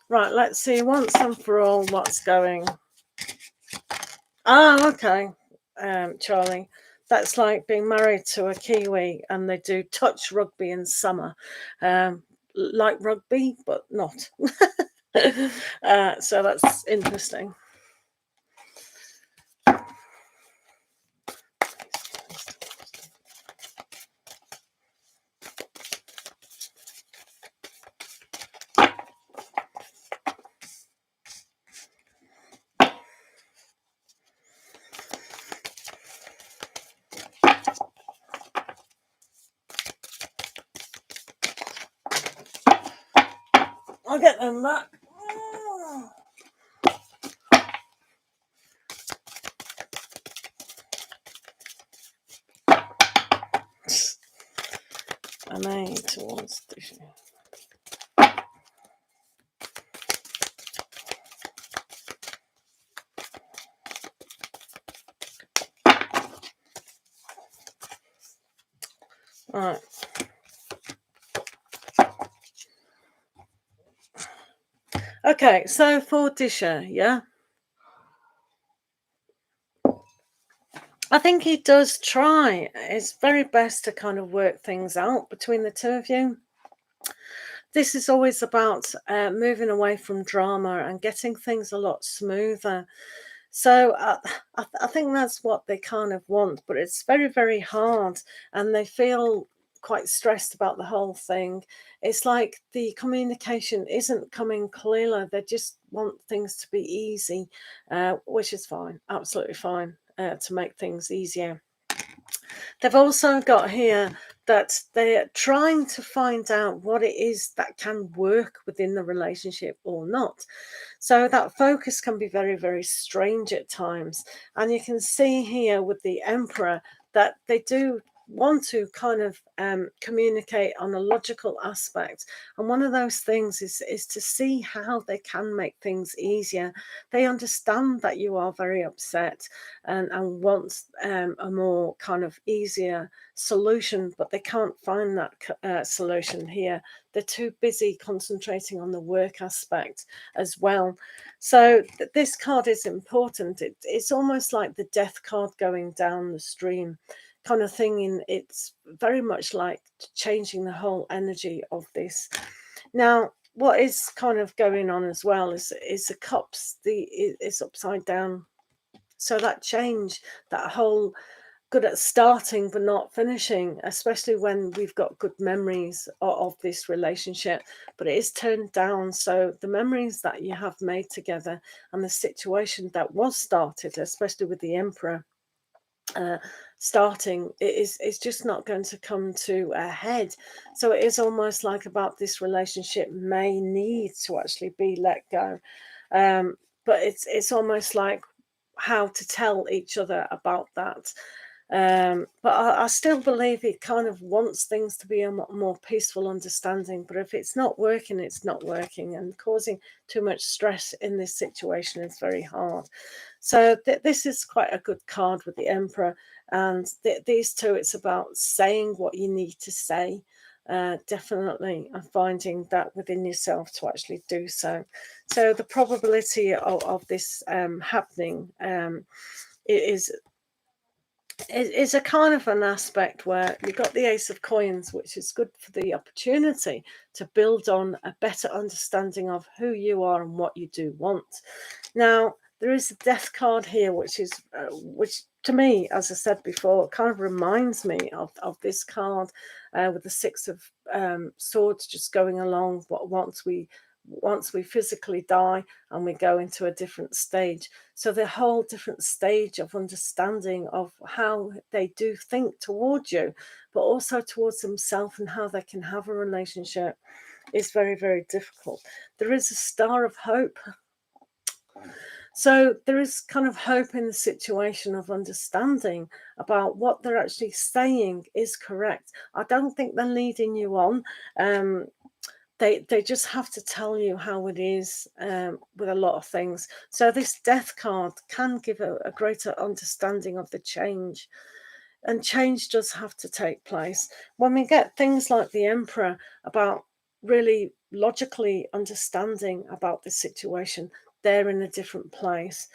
Right, let's see once and for all what's going. Oh, okay, Charlie. That's like being married to a Kiwi and they do touch rugby in summer. Like rugby, but not. So that's interesting. I'll get them back. Amae towards Disha. Right. Okay, so for Disha, yeah. I think he does try his very best to kind of work things out between the two of you. This is always about moving away from drama and getting things a lot smoother. So I think that's what they kind of want, but it's very, very hard, and they feel quite stressed about the whole thing. It's like the communication isn't coming clearly. They just want things to be easy, which is fine, absolutely fine, to make things easier. They've also got here that they're trying to find out what it is that can work within the relationship or not. So that focus can be very, very strange at times. And you can see here with the Emperor that they do want to kind of communicate on a logical aspect. And one of those things is to see how they can make things easier. They understand that you are very upset and want a more kind of easier solution, but they can't find that solution here. They're too busy concentrating on the work aspect as well. So this card is important. It's almost like the death card going down the stream kind of thing. It's very much like changing the whole energy of this. Now, what is kind of going on as well is the cups, it's upside down. So that change, that whole good at starting but not finishing, especially when we've got good memories of this relationship, but it is turned down. So the memories that you have made together and the situation that was started, especially with the Emperor starting, it's just not going to come to a head. So it is almost like about this relationship may need to actually be let go. But it's almost like how to tell each other about that. But I still believe it kind of wants things to be a more peaceful understanding. But if it's not working, it's not working, and causing too much stress in this situation is very hard. So this is quite a good card with the Emperor, and these two, it's about saying what you need to say. Definitely, and finding that within yourself to actually do so. So the probability of this happening is a kind of an aspect where you've got the Ace of Coins, which is good for the opportunity to build on a better understanding of who you are and what you do want. Now, there is a Death card here, which to me, as I said before, kind of reminds me of this card with the Six of Swords just going along once we physically die and we go into a different stage. So the whole different stage of understanding of how they do think towards you, but also towards themselves and how they can have a relationship is very, very difficult. There is a Star of Hope. So there is kind of hope in the situation of understanding about what they're actually saying is correct. I don't think they're leading you on. They just have to tell you how it is with a lot of things. So this Death card can give a greater understanding of the change. And change does have to take place. When we get things like the Emperor about really logically understanding about the situation, they're in a different place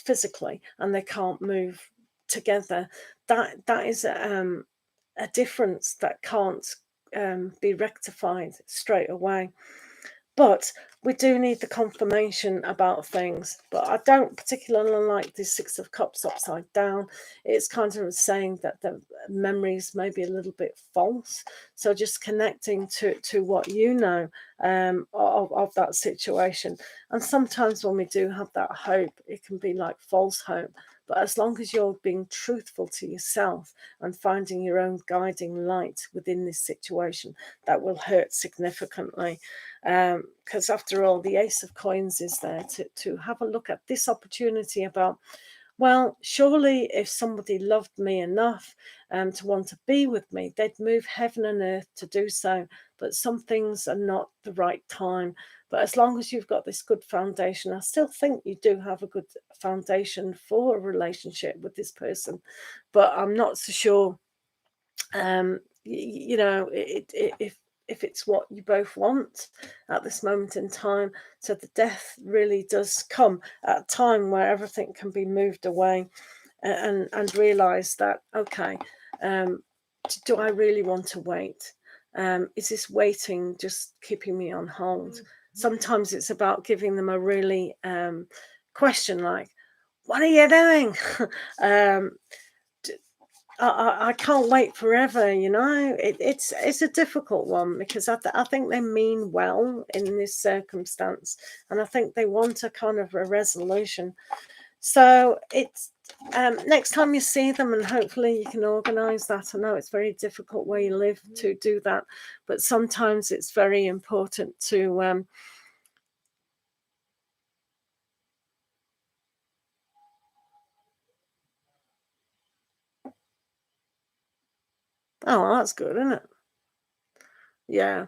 physically and they can't move together. That is a difference that can't be rectified straight away. But we do need the confirmation about things. But I don't particularly like the Six of Cups upside down. It's kind of saying that the memories may be a little bit false. So just connecting to what you know of that situation. And sometimes when we do have that hope, it can be like false hope. But as long as you're being truthful to yourself and finding your own guiding light within this situation, that will hurt significantly. Because after all, the Ace of Coins is there to have a look at this opportunity about, well, surely if somebody loved me enough to want to be with me, they'd move heaven and earth to do so. But some things are not the right time. But as long as you've got this good foundation, I still think you do have a good foundation for a relationship with this person. But I'm not so sure, if it's what you both want at this moment in time. So the Death really does come at a time where everything can be moved away and realize that, okay, do I really want to wait? Is this waiting just keeping me on hold? Sometimes it's about giving them a really question like, what are you doing? um, I can't wait forever, you know. It's a difficult one because I think they mean well in this circumstance, and I think they want a kind of a resolution. So it's next time you see them, and hopefully you can organise that. I know it's very difficult where you live to do that, but sometimes it's very important to oh, well, that's good, isn't it? Yeah.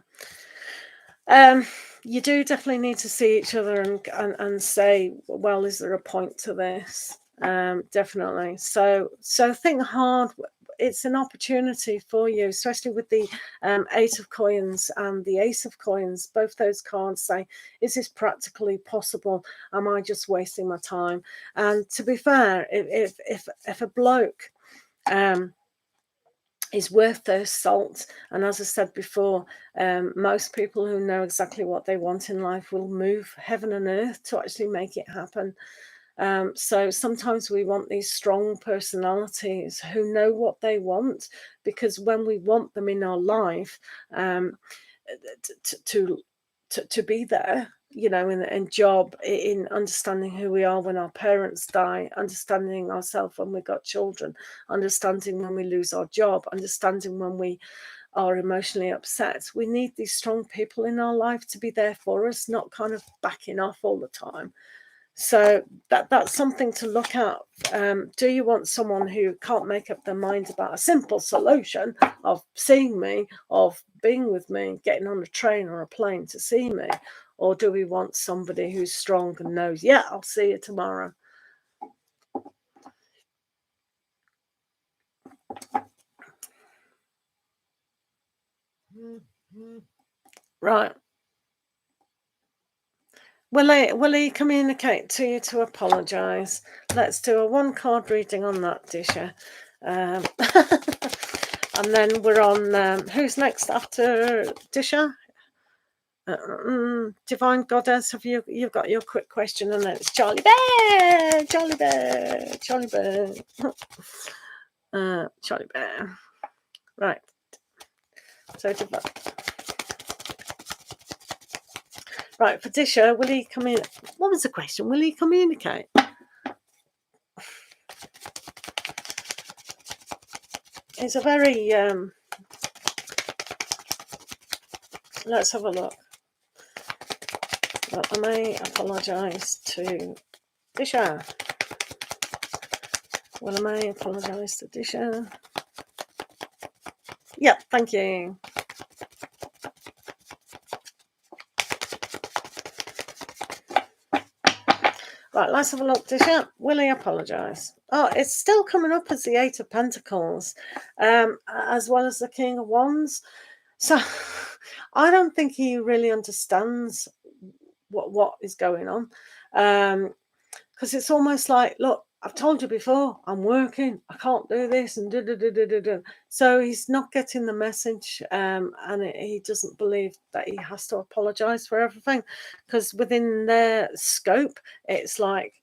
Um, you do definitely need to see each other and say, well, is there a point to this? Definitely. So think hard. It's an opportunity for you, especially with the Eight of Coins and the Ace of Coins. Both those cards say, is this practically possible? Am I just wasting my time? And to be fair, if a bloke is worth their salt, and as I said before, most people who know exactly what they want in life will move heaven and earth to actually make it happen. So sometimes we want these strong personalities who know what they want, because when we want them in our life, to be there, you know, in job, in understanding who we are when our parents die, understanding ourselves when we've got children, understanding when we lose our job, understanding when we are emotionally upset. We need these strong people in our life to be there for us, not kind of backing off all the time. So that's something to look at. Do you want someone who can't make up their mind about a simple solution of seeing me, of being with me, getting on a train or a plane to see me? Or do we want somebody who's strong and knows, yeah, I'll see you tomorrow? Right. Will he communicate to you to apologise? Let's do a one card reading on that, Disha. And then we're on who's next after Disha? Divine Goddess, have you've got your quick question, and then it's Charlie Bear, Charlie Bear, Charlie Bear, Charlie Bear. Right. So right, for Disha, will he come in? What was the question? Will he communicate? It's a very let's have a look. Well, I may apologise to Disha. Well, I may apologise to Disha. Yeah, thank you. Right, let's have a look. Disha, will he apologise? Oh, it's still coming up as the Eight of Pentacles, as well as the King of Wands. So I don't think he really understands what is going on, because it's almost like, look, I've told you before, I'm working, I can't do this, and so he's not getting the message, and he doesn't believe that he has to apologize for everything, because within their scope, it's like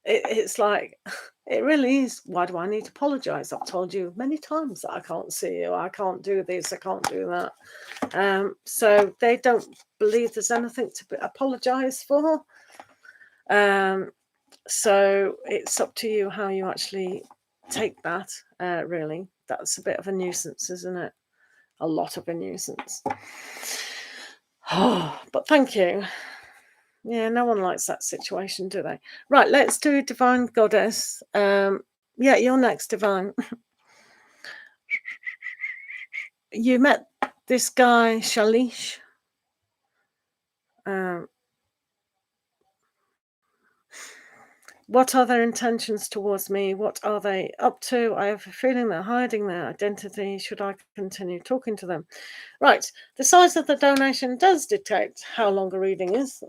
it's like it really is. Why do I need to apologize? I've told you many times that I can't see you, I can't do this, I can't do that. So they don't believe there's anything to apologize for. So it's up to you how you actually take that. Really, that's a bit of a nuisance, isn't it? A lot of a nuisance. But thank you. Yeah, no one likes that situation, do they? Right, let's do Divine Goddess. Yeah, you're next, Divine. You met this guy, Shalish. What are their intentions towards me? What are they up to? I have a feeling they're hiding their identity. Should I continue talking to them? Right, the size of the donation does dictate how long a reading is.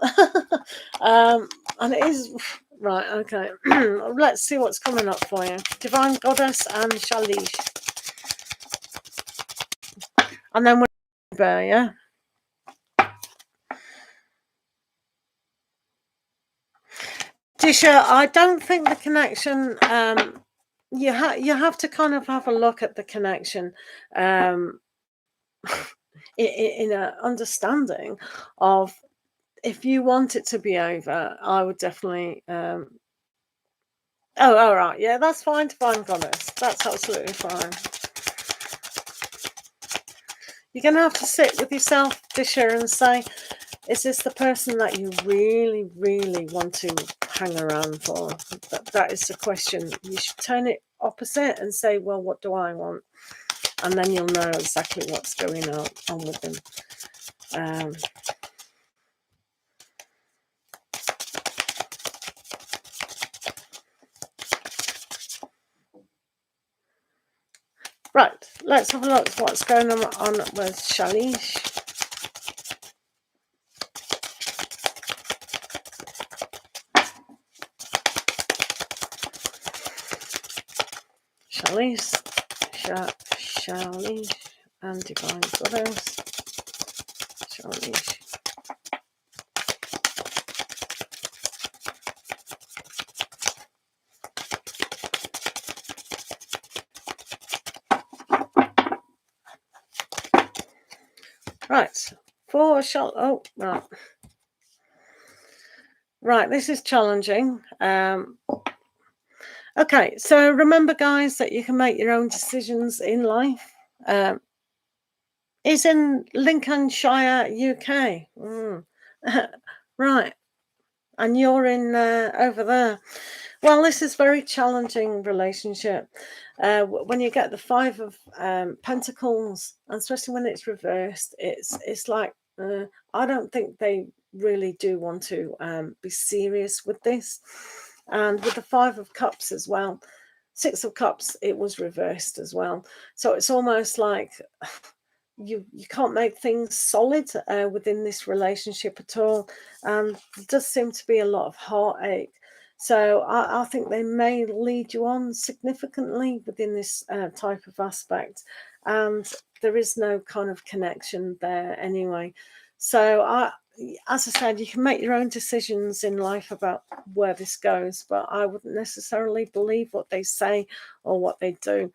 And it is... Right, okay. Let's see what's coming up for you. Divine Goddess and Shalish. And then we're Bear, yeah? Disha, I don't think the connection, you have to kind of have a look at the connection in a understanding of, if you want it to be over, I would definitely oh, all right, yeah, that's fine, divine goddess, that's absolutely fine. You're gonna have to sit with yourself, Disha, and say, is this the person that you really, really want to hang around for? That is the question. You should turn it opposite and say, well, what do I want? And then you'll know exactly what's going on with them. Right, let's have a look at what's going on with Shalish. Shalish and Divine Goddess. Shalish. Right, oh, right. Right, this is challenging. Okay, so remember, guys, that you can make your own decisions in life. It's in Lincolnshire, UK. Right, and you're in over there. Well, this is very challenging relationship. When you get the Five of Pentacles, and especially when it's reversed, it's like I don't think they really do want to be serious with this. And with the Five of Cups as well, Six of Cups, it was reversed as well. So it's almost like you can't make things solid within this relationship at all. And there does seem to be a lot of heartache. So I think they may lead you on significantly within this type of aspect. And there is no kind of connection there anyway. So as I said, you can make your own decisions in life about where this goes, but I wouldn't necessarily believe what they say or what they do.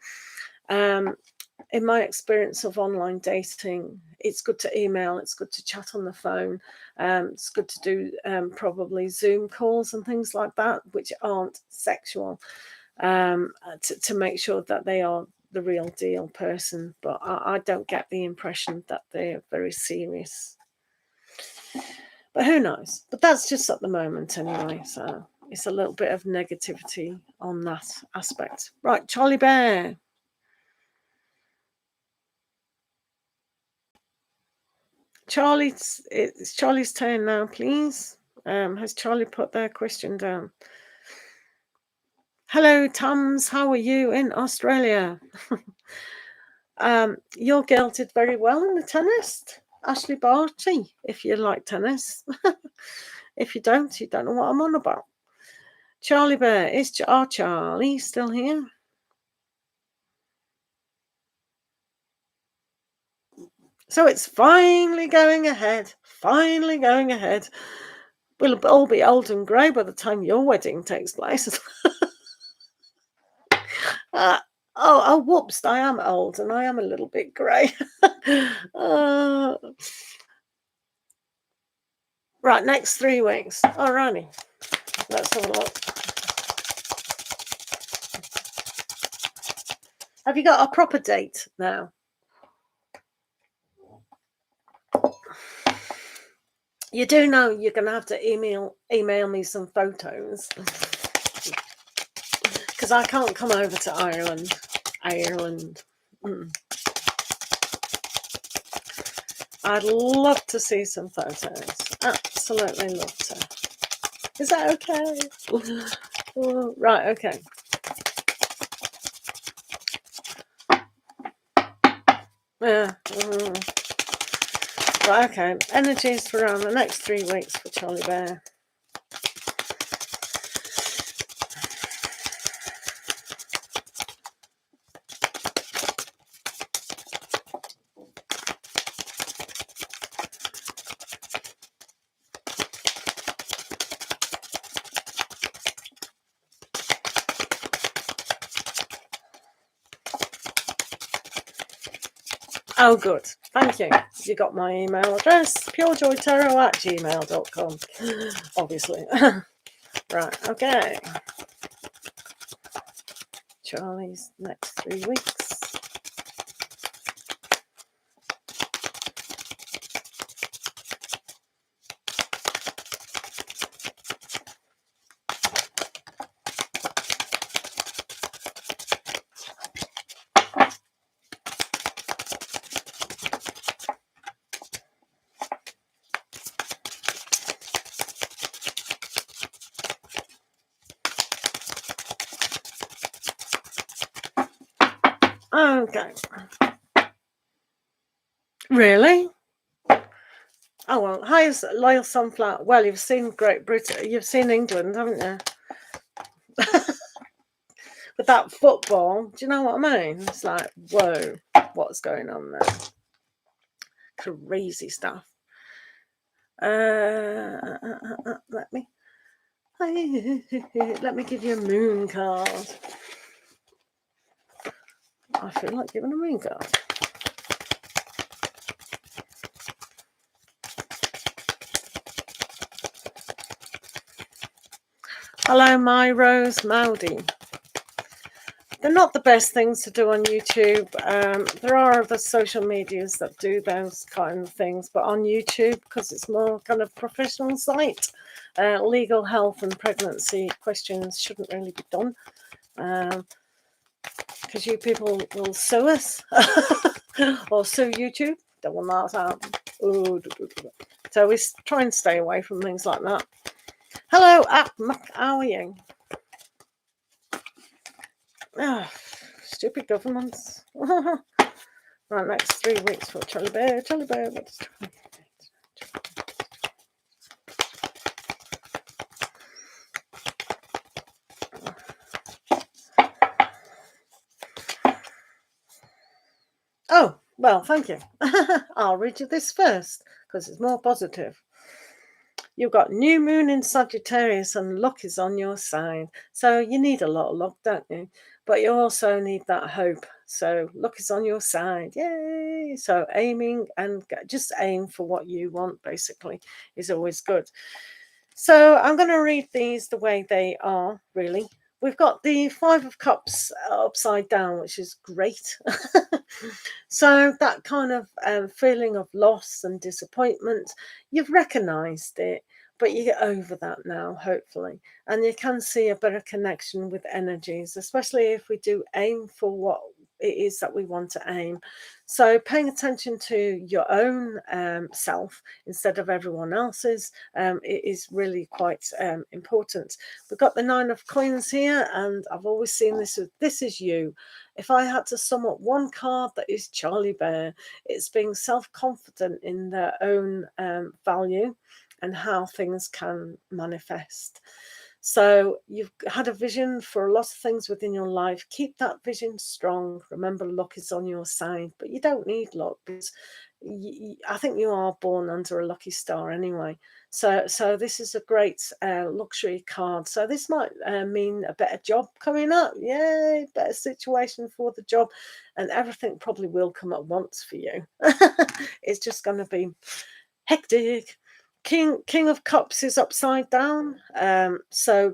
In my experience of online dating, it's good to email, it's good to chat on the phone, it's good to do probably Zoom calls and things like that, which aren't sexual, to make sure that they are the real deal person. But I don't get the impression that they're very serious. But who knows? But that's just at the moment anyway, so it's a little bit of negativity on that aspect. Right, Charlie Bear. It's Charlie's turn now, please. Has Charlie put their question down? Hello, Tams. How are you in Australia? Your girl did very well in the tennis. Ashley Barty, if you like tennis. If you don't know what I'm on about. Charlie Bear, is our Charlie still here? So it's finally going ahead. Finally going ahead. We'll all be old and grey by the time your wedding takes place. Oh, whoops, I am old and I am a little bit grey. Right, next 3 weeks. Alrighty, let's have a look. Have you got a proper date now? You do know you're going to have to email me some photos, because I can't come over to Ireland. I'd love to see some photos. Absolutely love to. Is that okay? Oh, right, okay. Yeah. Right, okay. Energies for around the next 3 weeks for Charlie Bear. Oh, good. Thank you. You got my email address, purejoytarot@gmail.com, obviously. Right, okay. Charlie's next 3 weeks. Okay. Really? Oh, well, hi, Loyal Sunflower. Well, you've seen Great Britain. You've seen England, haven't you? With that football. Do you know what I mean? It's like, whoa, what's going on there? Crazy stuff. Let me give you a moon card. I feel like giving a moon card. Hello, my Rose Maudie. They're not the best things to do on YouTube. There are other social medias that do those kind of things, but on YouTube, because it's more kind of professional site, legal health and pregnancy questions shouldn't really be done, because you people will sue us or sue YouTube. Don't want that out. So we try and stay away from things like that. Hello, how are you? Oh, stupid governments. Right, next 3 weeks for Charlie Bear. Charlie Bear, what's Charlie? Oh, well, thank you. I'll read you this first because it's more positive. You've got new moon in Sagittarius and luck is on your side. So you need a lot of luck, don't you? But you also need that hope. So luck is on your side. Yay! So aiming and just aim for what you want, basically, is always good. So I'm going to read these the way they are, really. We've got the 5 of Cups upside down, which is great. So that kind of feeling of loss and disappointment, you've recognized it, but you get over that now, hopefully. And you can see a better connection with energies, especially if we do aim for what it is that we want to aim. So paying attention to your own self instead of everyone else's, it is really quite important. We've got the 9 of Coins here, and I've always seen this as, this is you. If I had to sum up one card that is Charlie Bear, it's being self-confident in their own value and how things can manifest. So you've had a vision for a lot of things within your life. Keep that vision strong. Remember, luck is on your side, but you don't need luck because I think you are born under a lucky star anyway. So this is a great luxury card. So this might mean a better job coming up. Yay, better situation for the job. And everything probably will come at once for you. It's just going to be hectic. King of Cups is upside down. So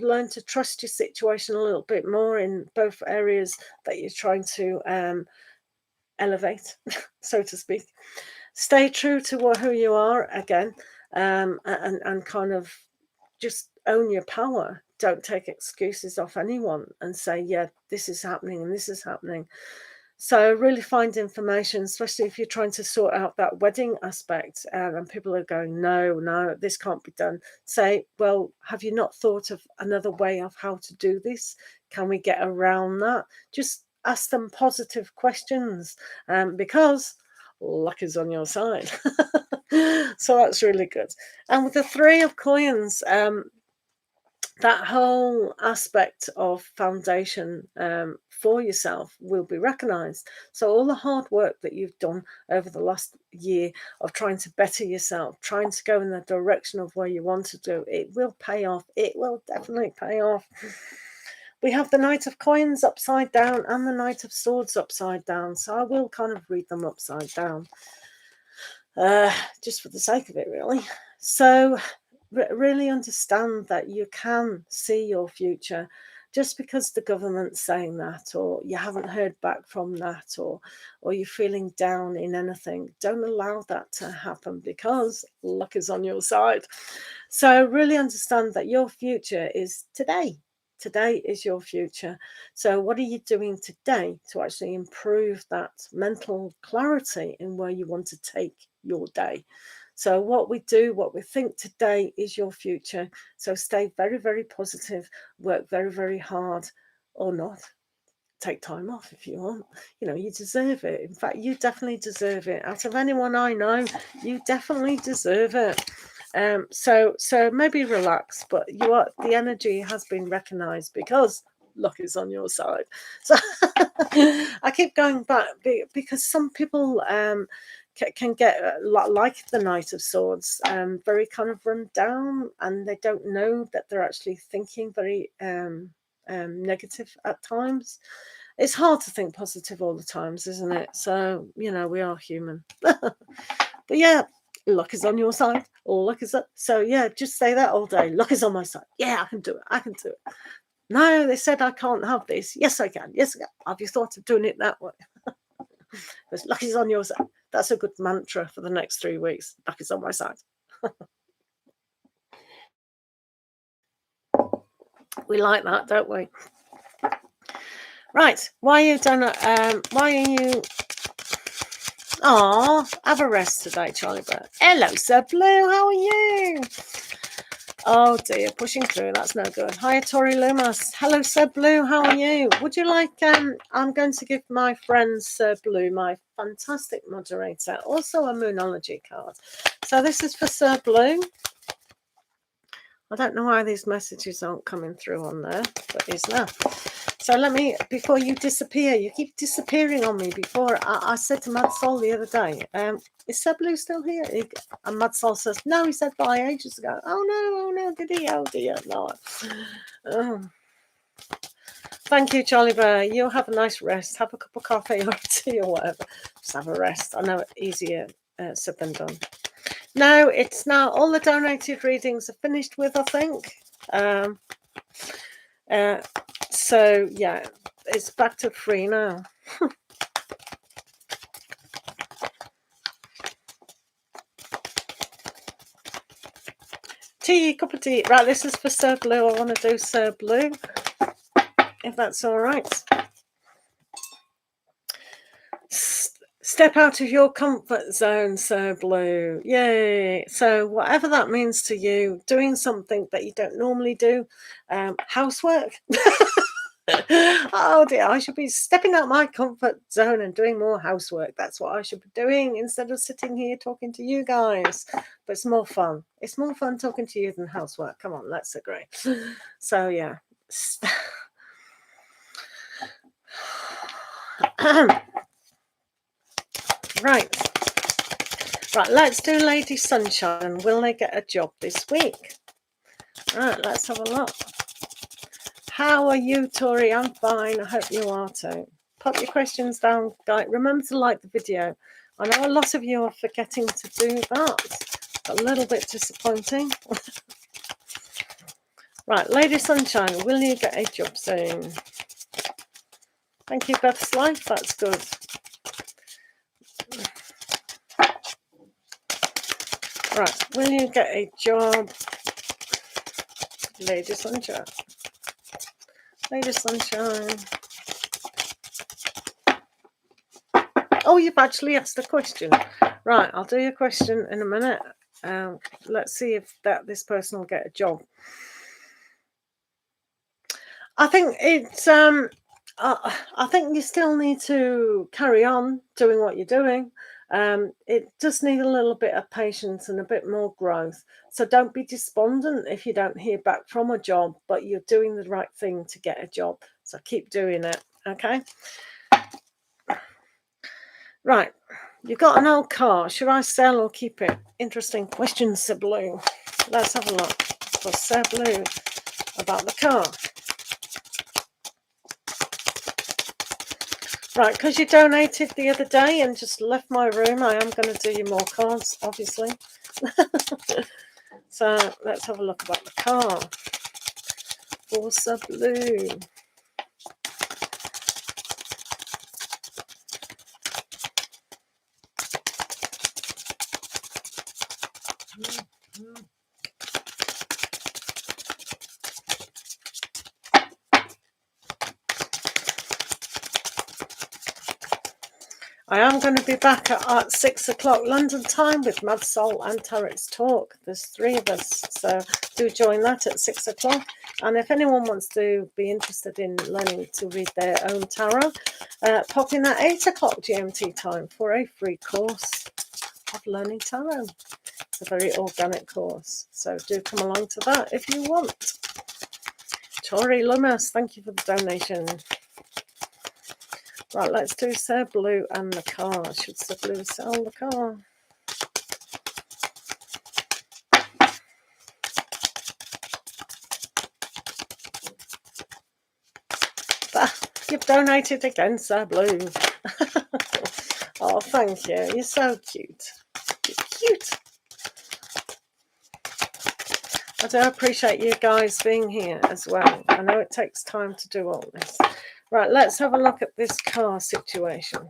learn to trust your situation a little bit more in both areas that you're trying to elevate, so to speak. Stay true to who you are again, and kind of just own your power. Don't take excuses off anyone and say, yeah, this is happening and this is happening. So really find information, especially if you're trying to sort out that wedding aspect and people are going, no, this can't be done. Say, well, have you not thought of another way of how to do this? Can we get around that? Just ask them positive questions because luck is on your side. So that's really good. And with the 3 of Coins, that whole aspect of foundation for yourself will be recognized. So all the hard work that you've done over the last year of trying to better yourself, trying to go in the direction of where you want to do, it will pay off. It will definitely pay off. we have the Knight of Coins upside down and the Knight of Swords upside down. So I will kind of read them upside down, just for the sake of it, really. So really understand that you can see your future. Just because the government's saying that, or you haven't heard back from that, or you're feeling down in anything, don't allow that to happen, because luck is on your side. So really understand that your future is today. Today is your future. So what are you doing today to actually improve that mental clarity in where you want to take your day? So what we do, what we think today is your future. So stay very, very positive, work very, very hard, or not. Take time off if you want. You know, you deserve it. In fact, you definitely deserve it. Out of anyone I know, you definitely deserve it. So maybe relax, but the energy has been recognized, because luck is on your side. So I keep going back, because some people can get, like the Knight of Swords, very kind of run down, and they don't know that they're actually thinking very negative at times. It's hard to think positive all the times, isn't it? So, you know, we are human. But yeah, luck is on your side. All luck is up. So yeah, just say that all day. Luck is on my side. Yeah, I can do it. I can do it. No, they said I can't have this. Yes, I can. Yes, I can. Have you thought of doing it that way? Because luck is on your side. That's a good mantra for the next 3 weeks. Luck is on my side. We like that, don't we? Right. Why are you done? Why are you? Oh, have a rest today, Charlie Bird. Hello, Sir Blue. How are you? Oh dear, pushing through. That's no good. Hi, Tori Loomis. Hello, Sir Blue. How are you? Would you like? I'm going to give my friend Sir Blue, my fantastic moderator, also a Moonology card. So this is for Sir Blue. I don't know why these messages aren't coming through on there, but it's now. So let me, before you disappear, you keep disappearing on me. Before I said to Mad Soul the other day, is Sir Blue still here? And Mad Soul says, no, he said bye ages ago. Oh no, did he? Oh dear, no. Oh. Thank you, Charlie Bear. You have a nice rest. Have a cup of coffee or tea or whatever. Just have a rest. I know it's easier said than done. No, it's now all the donated readings are finished with, I think. So yeah, it's back to free now. Tea, cup of tea. Right, this is for Sir Blue. I want to do Sir Blue, if that's all right. Step out of your comfort zone, Sir Blue. Yay. So whatever that means to you, doing something that you don't normally do, housework. Oh dear, I should be stepping out my comfort zone and doing more housework. That's what I should be doing instead of sitting here talking to you guys. But it's more fun. It's more fun talking to you than housework. Come on, let's agree. So yeah. Right, let's do Lady Sunshine. Will they get a job this week? Right, let's have a look. How are you, Tori? I'm fine. I hope you are too. Pop your questions down, guys. Remember to like the video. I know a lot of you are forgetting to do that. A little bit disappointing. Right, Lady Sunshine, will you get a job soon? Thank you, Beth's Life. That's good. Right, will you get a job? Lady Sunshine. Lady Sunshine. Oh, you've actually asked a question. Right, I'll do your question in a minute. Let's see if this person will get a job. I think it's I think you still need to carry on doing what you're doing. It does need a little bit of patience and a bit more growth. So don't be despondent if you don't hear back from a job, but you're doing the right thing to get a job. So keep doing it, okay? Right, you've got an old car. Should I sell or keep it? Interesting question, Sir Blue. Let's have a look for Sir Blue about the car. Right, because you donated the other day and just left my room, I am going to do you more cards, obviously. So let's have a look about the car. Forza Blue. I am going to be back at 6 o'clock London time with Mad Soul and Tarot's Talk. There's 3 of us, so do join that at 6 o'clock. And if anyone wants to be interested in learning to read their own tarot, pop in at 8 o'clock GMT time for a free course of learning tarot. It's a very organic course, so do come along to that if you want. Tori Lummas, thank you for the donation. Right, let's do Sir Blue and the car. Should Sir Blue sell the car? You've donated again, Sir Blue. Oh, thank you. You're so cute. You're cute. I do appreciate you guys being here as well. I know it takes time to do all this. Right, let's have a look at this car situation.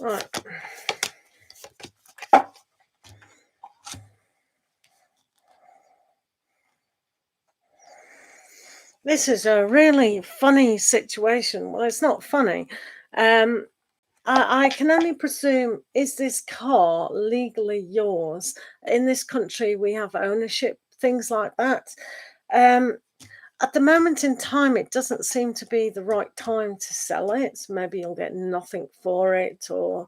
Right. This is a really funny situation. Well, it's not funny. I can only presume, is this car legally yours? In this country, we have ownership, things like that. At the moment in time, it doesn't seem to be the right time to sell it. Maybe you'll get nothing for it, or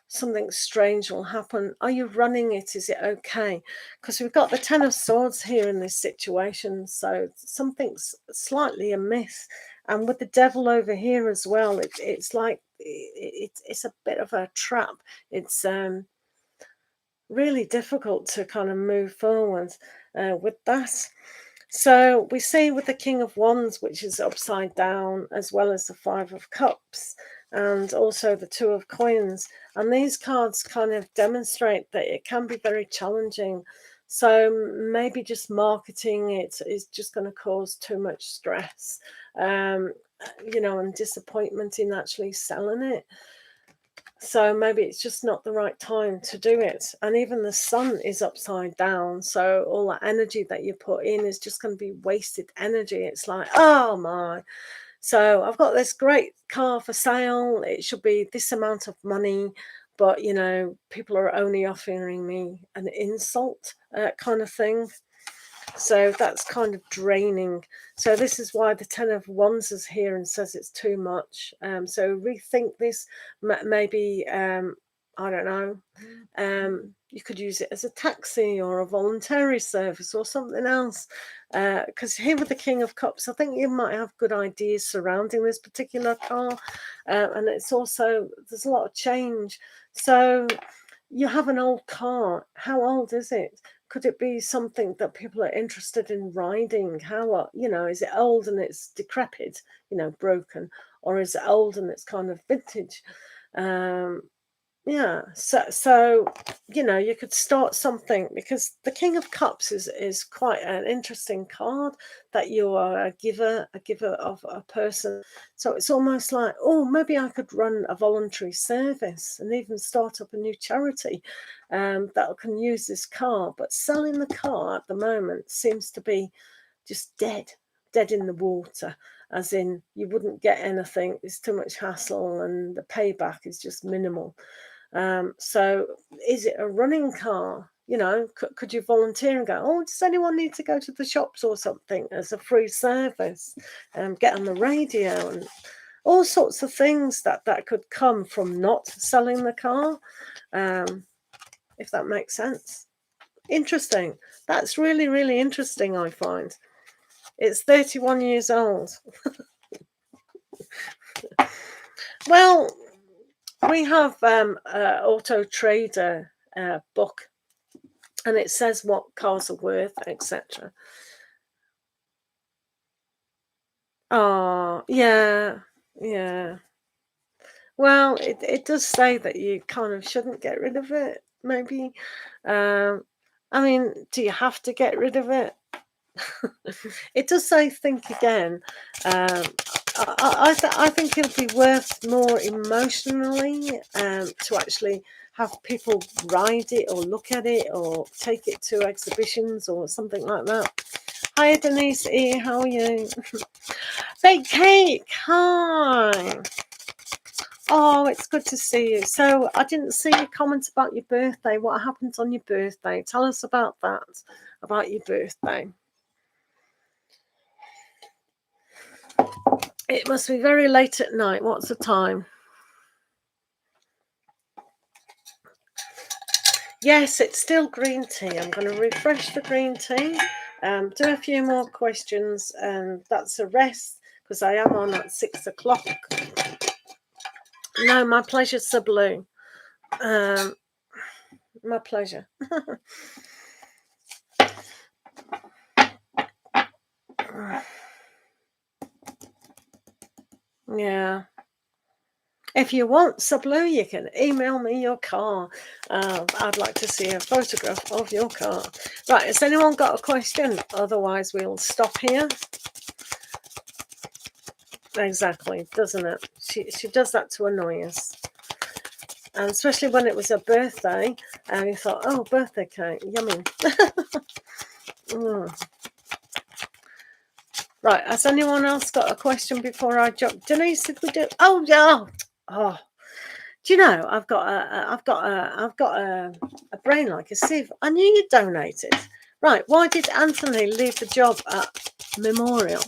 something strange will happen. Are you running it? Is it okay? Because we've got the 10 of Swords here in this situation, so something's slightly amiss. And with the Devil over here as well, it's like it's a bit of a trap. It's really difficult to kind of move forward with that. So we see with the King of Wands, which is upside down, as well as the 5 of Cups, and also the 2 of Coins. And these cards kind of demonstrate that it can be very challenging. So maybe just marketing it is just going to cause too much stress, you know, and disappointment in actually selling it. So maybe it's just not the right time to do it. And even the sun is upside down. So all that energy that you put in is just going to be wasted energy. It's like, oh my. So I've got this great car for sale. It should be this amount of money. But, you know, people are only offering me an insult kind of thing. So that's kind of draining. So this is why the 10 of Wands is here and says it's too much. So rethink this. Maybe, I don't know, you could use it as a taxi or a voluntary service or something else. Because here with the King of Cups, I think you might have good ideas surrounding this particular car. And it's also, there's a lot of change. So you have an old car. How old is it? Could it be something that people are interested in riding? How, you know, is it old and it's decrepit, you know, broken? Or is it old and it's kind of vintage? Yeah, so you know, you could start something, because the King of Cups is quite an interesting card, that you are a giver of a person. So it's almost like, oh, maybe I could run a voluntary service and even start up a new charity that can use this card. But selling the car at the moment seems to be just dead in the water, as in you wouldn't get anything. It's too much hassle and the payback is just minimal. So is it a running car? You know, could you volunteer and go, oh, does anyone need to go to the shops or something as a free service? Get on the radio and all sorts of things that could come from not selling the car, if that makes sense. Interesting. That's really, really interesting, I find. It's 31 years old. Well, we have Auto Trader book, and it says what cars are worth, etc. Oh, yeah, yeah. Well, it does say that you kind of shouldn't get rid of it, maybe. Um, I mean, do you have to get rid of it? It does say think again. I think it'll be worth more emotionally to actually have people ride it or look at it or take it to exhibitions or something like that. Hi Denise E, how are you? Bake Cake, hi. Oh, it's good to see you. So I didn't see your comments about your birthday. What happened on your birthday? Tell us about that, about your birthday. It must be very late at night. What's the time? Yes, it's still green tea. I'm going to refresh the green tea, do a few more questions, and that's a rest, because I am on at 6 o'clock. No, my pleasure, Sir Blue. My pleasure. Yeah. If you want, Sir Blue, you can email me your car. I'd like to see a photograph of your car. Right, has anyone got a question? Otherwise, we'll stop here. Exactly, doesn't it? She does that to annoy us. And especially when it was her birthday, and you thought, oh, birthday cake, yummy. Right, has anyone else got a question before I jump? Denise, did we do? Oh, yeah. Oh, do you know, I've got a brain like a sieve. I knew you donated. Right, why did Anthony leave the job at Memorial?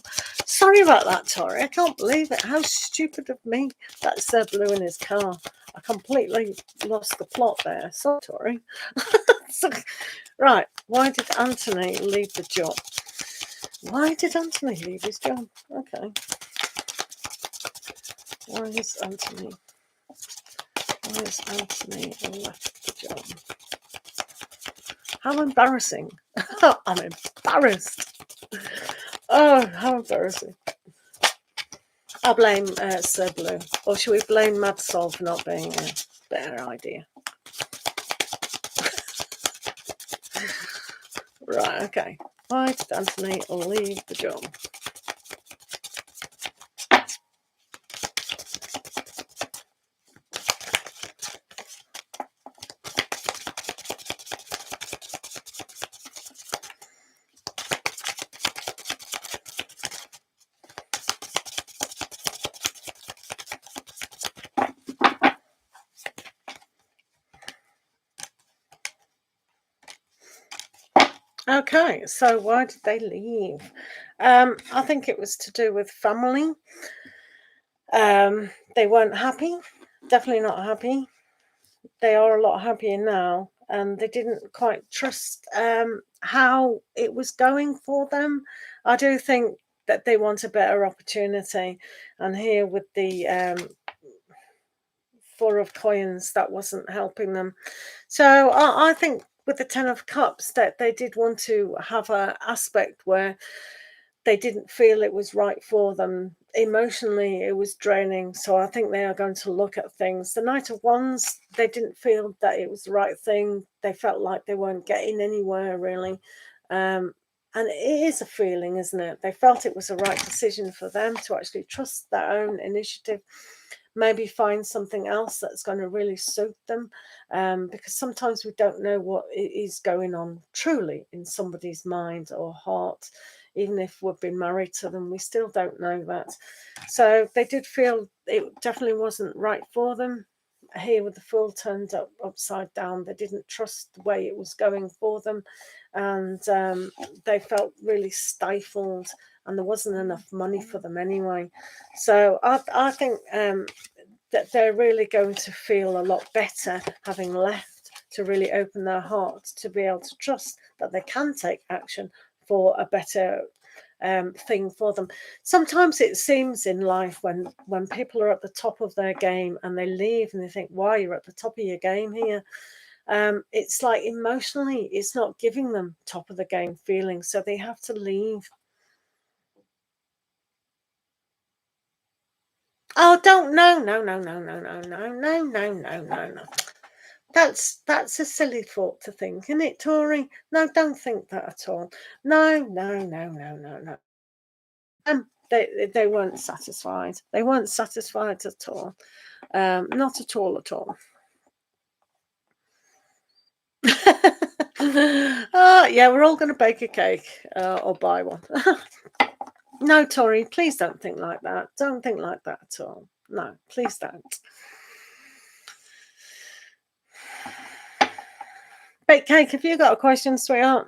Sorry about that, Tori. I can't believe it. How stupid of me. That's Blue in his car. I completely lost the plot there. Sorry, Tori. Right, why did Anthony leave the job? Why did Anthony leave his job? Okay. Why is Anthony left the job? How embarrassing. I'm embarrassed. Oh, how embarrassing. I'll blame Sir Blue. Or should we blame Mad Soul for not being a better idea? Right, okay. Why did Anthony leave the job? Okay, so why did they leave? I think it was to do with family. They weren't happy. Definitely not happy. They are a lot happier now, and they didn't quite trust how it was going for them. I do think that they want a better opportunity, and here with the 4 of coins, that wasn't helping them. So I think with the 10 of cups, that they did want to have an aspect where they didn't feel it was right for them. emotionally it was draining. So I think they are going to look at things. The Knight of Wands, they didn't feel that it was the right thing. They felt like they weren't getting anywhere really. And it is a feeling, isn't it? They felt it was the right decision for them to actually trust their own initiative, maybe find something else that's going to really suit them, because sometimes we don't know what is going on truly in somebody's mind or heart. Even if we've been married to them, we still don't know that. So they did feel it definitely wasn't right for them. Here with the Fool turned up upside down, they didn't trust the way it was going for them, and they felt really stifled, and there wasn't enough money for them anyway. So I think that they're really going to feel a lot better having left, to really open their hearts, to be able to trust that they can take action for a better thing for them. Sometimes it seems in life when people are at the top of their game and they leave and they think, why, you're at the top of your game here. It's like emotionally it's not giving them top of the game feeling, so they have to leave. Oh, don't, no, no, no, no, no, no, no, no, no, no, no, no. That's a silly thought to think, isn't it, Tori? No, don't think that at all. No, no, no, no, no, no. They weren't satisfied. They weren't satisfied at all. Not at all, at all. Yeah, we're all going to bake a cake or buy one. No, Tori, please don't think like that. Don't think like that at all. No, please don't. Bake cake, have you got a question, sweetheart?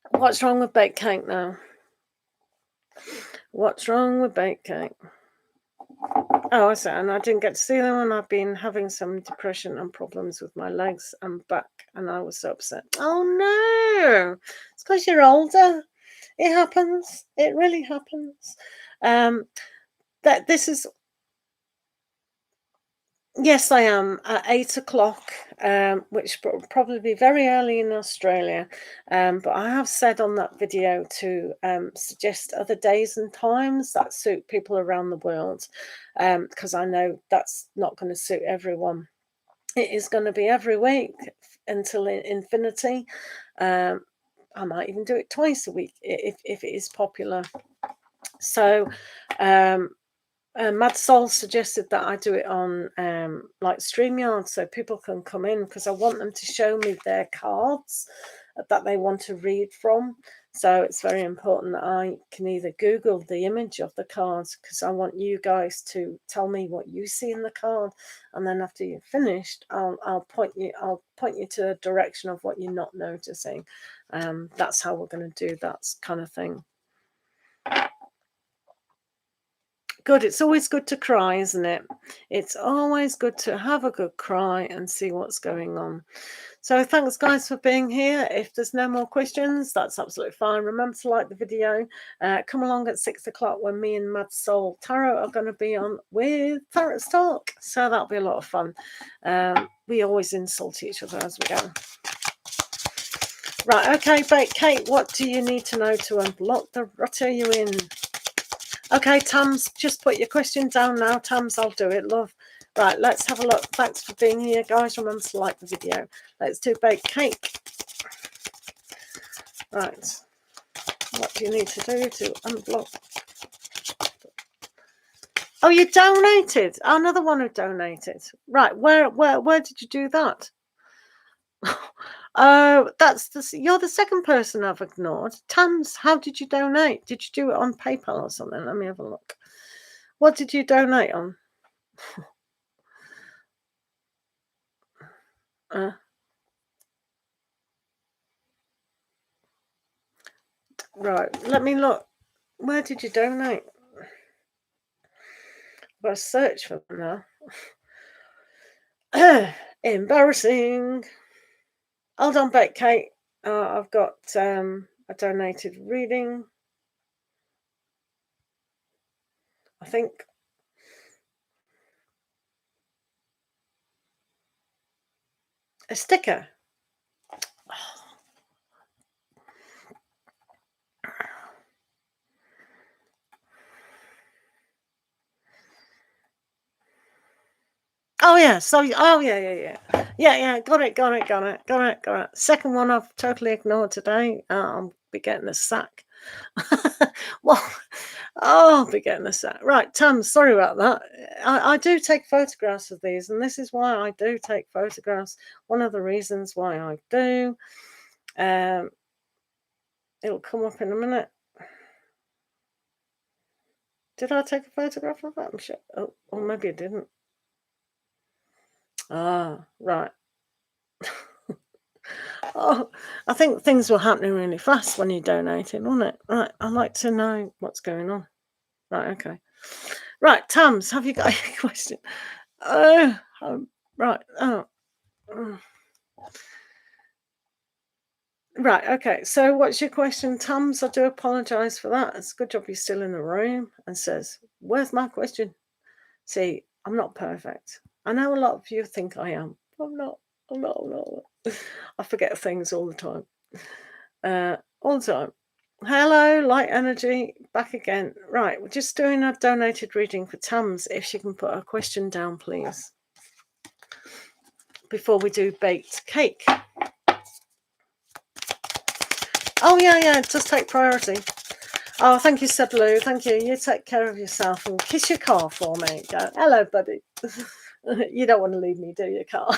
What's wrong with baked cake now? What's wrong with baked cake? Oh, I see. And I didn't get to see them, and I've been having some depression and problems with my legs and back, and I was so upset. Oh no! It's because you're older. It happens. It really happens. That this is. Yes, I am at 8 o'clock, which will probably be very early in Australia. But I have said on that video to suggest other days and times that suit people around the world, because I know that's not going to suit everyone. It is going to be every week until infinity. I might even do it twice a week if it is popular. So, Mad Soul suggested that I do it on like StreamYard, so people can come in, because I want them to show me their cards that they want to read from. So it's very important that I can either Google the image of the cards, because I want you guys to tell me what you see in the card, and then after you've finished, I'll point you to a direction of what you're not noticing. That's how we're going to do that kind of thing. Good. It's always good to cry, isn't it? It's always good to have a good cry and see what's going on. So thanks, guys, for being here. If there's no more questions, that's absolutely fine. Remember to like the video. Come along at 6 o'clock when me and Mad Soul Tarot are going to be on with Tarot Talk. So that'll be a lot of fun. We always insult each other as we go. Right, okay, Bake Kate, what do you need to know to unblock the rut you're in? Okay, Tams, just put your question down now. Tams, I'll do it, love. Right, let's have a look. Thanks for being here, guys. Remember to like the video. Let's do baked cake. Right. What do you need to do to unblock? Oh, you donated. Oh, another one who donated. Right, where did you do that? Oh, you're the second person I've ignored. Tams, how did you donate? Did you do it on PayPal or something? Let me have a look. What did you donate on? Right, let me look. Where did you donate? I've got to search for them now. Embarrassing. Hold on, back, Kate. I've got a donated reading. I think. A sticker. Oh yeah, so yeah. Got it. Second one I've totally ignored today. I'll be getting a sack. Well, oh, I'll be getting a sack. Right, Tam, sorry about that. I do take photographs of these, and this is why I do take photographs. One of the reasons why I do. It'll come up in a minute. Did I take a photograph of that? I'm sure. Oh, or maybe I didn't. Ah, right. Oh, I think things were happening really fast when you donated, wasn't it? Right, I'd like to know what's going on. Right, okay. Right, Tams, have you got a question? Right. Right, okay. So what's your question, Tams? I do apologise for that. It's a good job you're still in the room and says, where's my question? See, I'm not perfect. I know a lot of you think I am. I'm not. I forget things all the time. All the time. Hello, light energy, back again. Right, we're just doing a donated reading for Tams. If she can put her question down, please, before we do baked cake. Oh yeah, just take priority. Oh, thank you, Seblu. Thank you. You take care of yourself and kiss your car for me. Go, hello, buddy. You don't want to leave me, do you, Carl?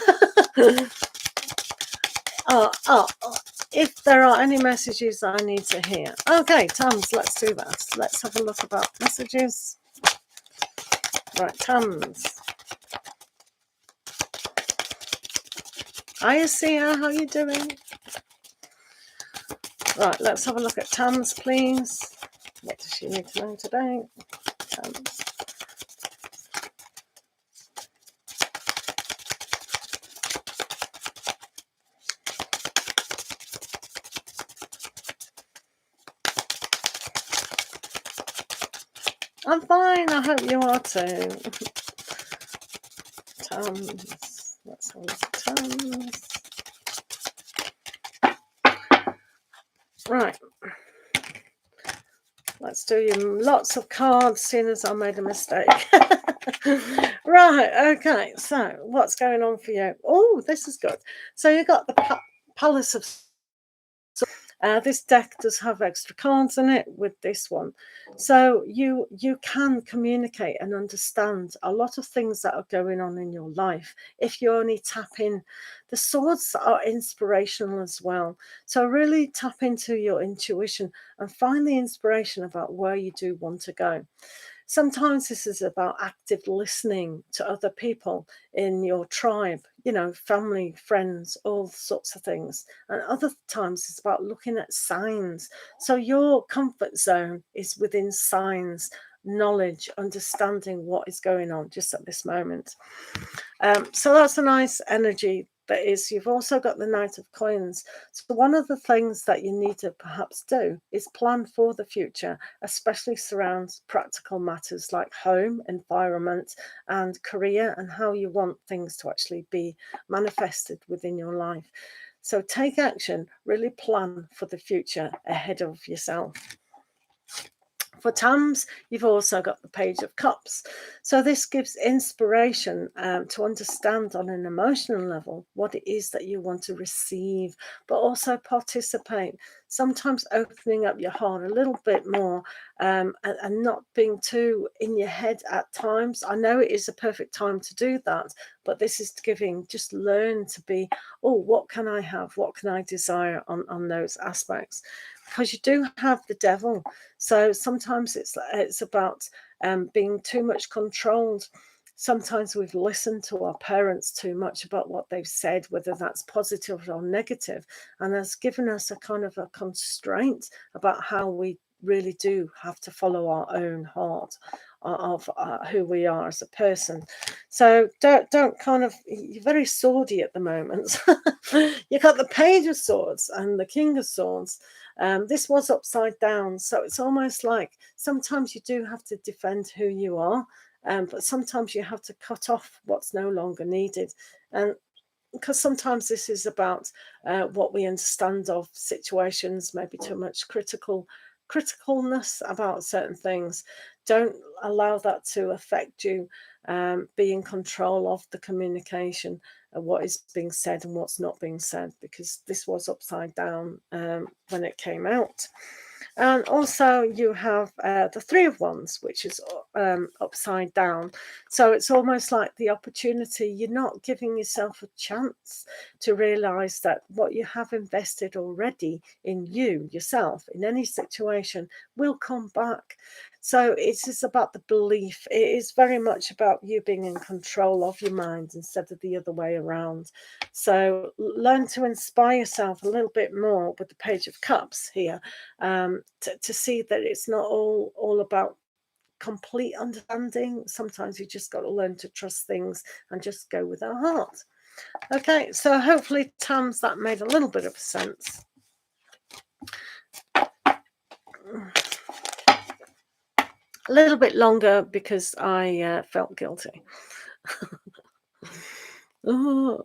If there are any messages that I need to hear. Okay, Tams, let's do that. Let's have a look about messages. Right, Tams. Hiya, Sia. How you doing? Right, let's have a look at Tams, please. What does she need to know today? Tams. I'm fine. I hope you are too. Tams. Let's have a look at Tams. Right. Let's do you lots of cards, seeing as I made a mistake. Right, okay. So, what's going on for you? Oh, this is good. So, you got the Palace of... this deck does have extra cards in it with this one. So you can communicate and understand a lot of things that are going on in your life if you only tap in. The swords are inspirational as well. So really tap into your intuition and find the inspiration about where you do want to go. Sometimes this is about active listening to other people in your tribe, family, friends, all sorts of things. And other times it's about looking at signs. So your comfort zone is within signs, knowledge, understanding what is going on just at this moment. So that's a nice energy. That is, you've also got the Knight of Coins. So one of the things that you need to perhaps do is plan for the future, especially surrounds practical matters like home, environment, and career, and how you want things to actually be manifested within your life. So take action, really plan for the future ahead of yourself. For Tams, you've also got the Page of Cups. So this gives inspiration to understand on an emotional level what it is that you want to receive, but also participate. Sometimes opening up your heart a little bit more and not being too in your head at times. I know it is a perfect time to do that, but this is giving, just learn to be, what can I have? What can I desire on those aspects? Because you do have the devil. So sometimes it's about being too much controlled. Sometimes we've listened to our parents too much about what they've said, whether that's positive or negative, and that's given us a kind of a constraint about how we really do have to follow our own heart of who we are as a person. So don't kind of, you're very swordy at the moment. You got the Page of Swords and the King of Swords. This was upside down, so it's almost like sometimes you do have to defend who you are, but sometimes you have to cut off what's no longer needed. And because sometimes this is about what we understand of situations, maybe too much criticalness about certain things. don't allow that to affect you. Be in control of the communication and what is being said and what's not being said, because this was upside down when it came out. And also you have the Three of Wands, which is upside down. So it's almost like the opportunity. You're not giving yourself a chance to realize that what you have invested already in you, yourself, in any situation will come back. So it is about the belief. It is very much about you being in control of your mind instead of the other way around. So learn to inspire yourself a little bit more with the Page of Cups here, to see that it's not all about complete understanding. Sometimes you just got to learn to trust things and just go with our heart. Okay, so hopefully, Tams, that made a little bit of sense. A little bit longer because I felt guilty. Oh.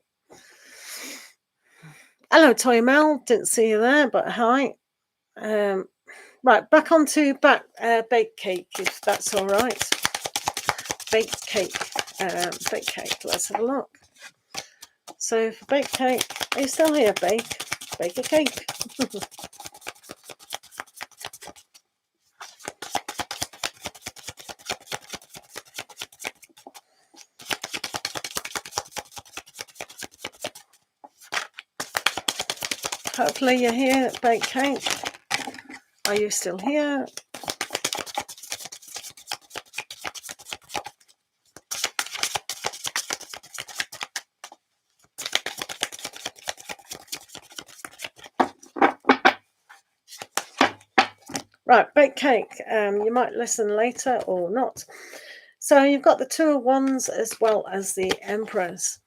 Hello, Toy Mel. Didn't see you there, but hi. Right, back onto baked cake, if that's all right. Baked cake. Baked cake. Let's have a look. So for baked cake, are you still here, Bake a cake? Hopefully you're here, Baked Cake. Are you still here? Right, Baked Cake. You might listen later or not. So you've got the Two of Wands as well as the Empress.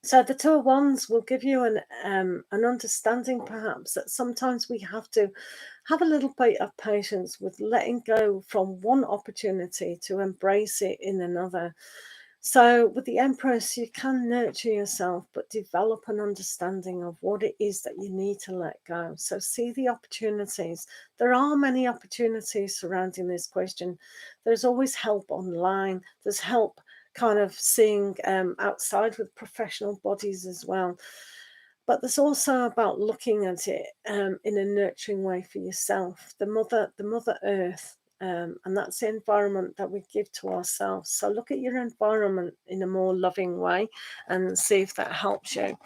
So the Two of Wands will give you an understanding, perhaps, that sometimes we have to have a little bit of patience with letting go from one opportunity to embrace it in another. So with the Empress, you can nurture yourself, but develop an understanding of what it is that you need to let go. So see the opportunities. There are many opportunities surrounding this question. There's always help online. There's help kind of seeing outside with professional bodies as well. But there's also about looking at it in a nurturing way for yourself. The Mother Earth. And that's the environment that we give to ourselves. So look at your environment in a more loving way and see if that helps you.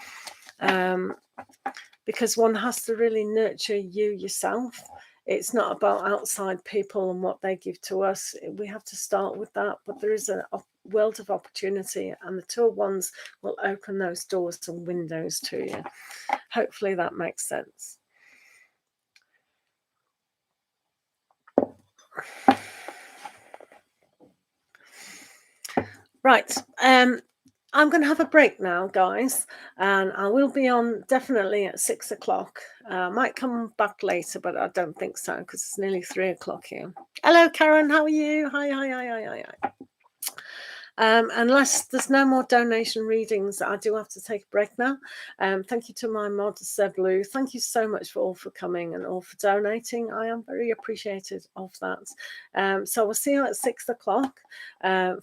Because one has to really nurture you yourself. It's not about outside people and what they give to us. We have to start with that. But there is a world of opportunity, and the Two of Wands will open those doors and windows to you. Hopefully that makes sense. Right. I'm going to have a break now, guys, and I will be on definitely at 6 o'clock. I might come back later, but I don't think so because it's nearly 3 o'clock here. Hello, Karen. How are you? Hi. Unless there's no more donation readings, I do have to take a break now. Thank you to my mod, Seb Blue. Thank you so much for coming and all for donating. I am very appreciative of that. So we'll see you at 6 o'clock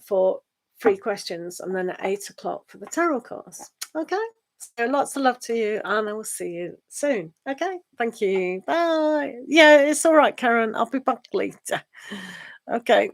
for free questions, and then at 8 o'clock for the tarot course. Okay, so lots of love to you, and I will see you soon. Okay, thank you. Bye. Yeah, it's all right, Karen. I'll be back later. Okay.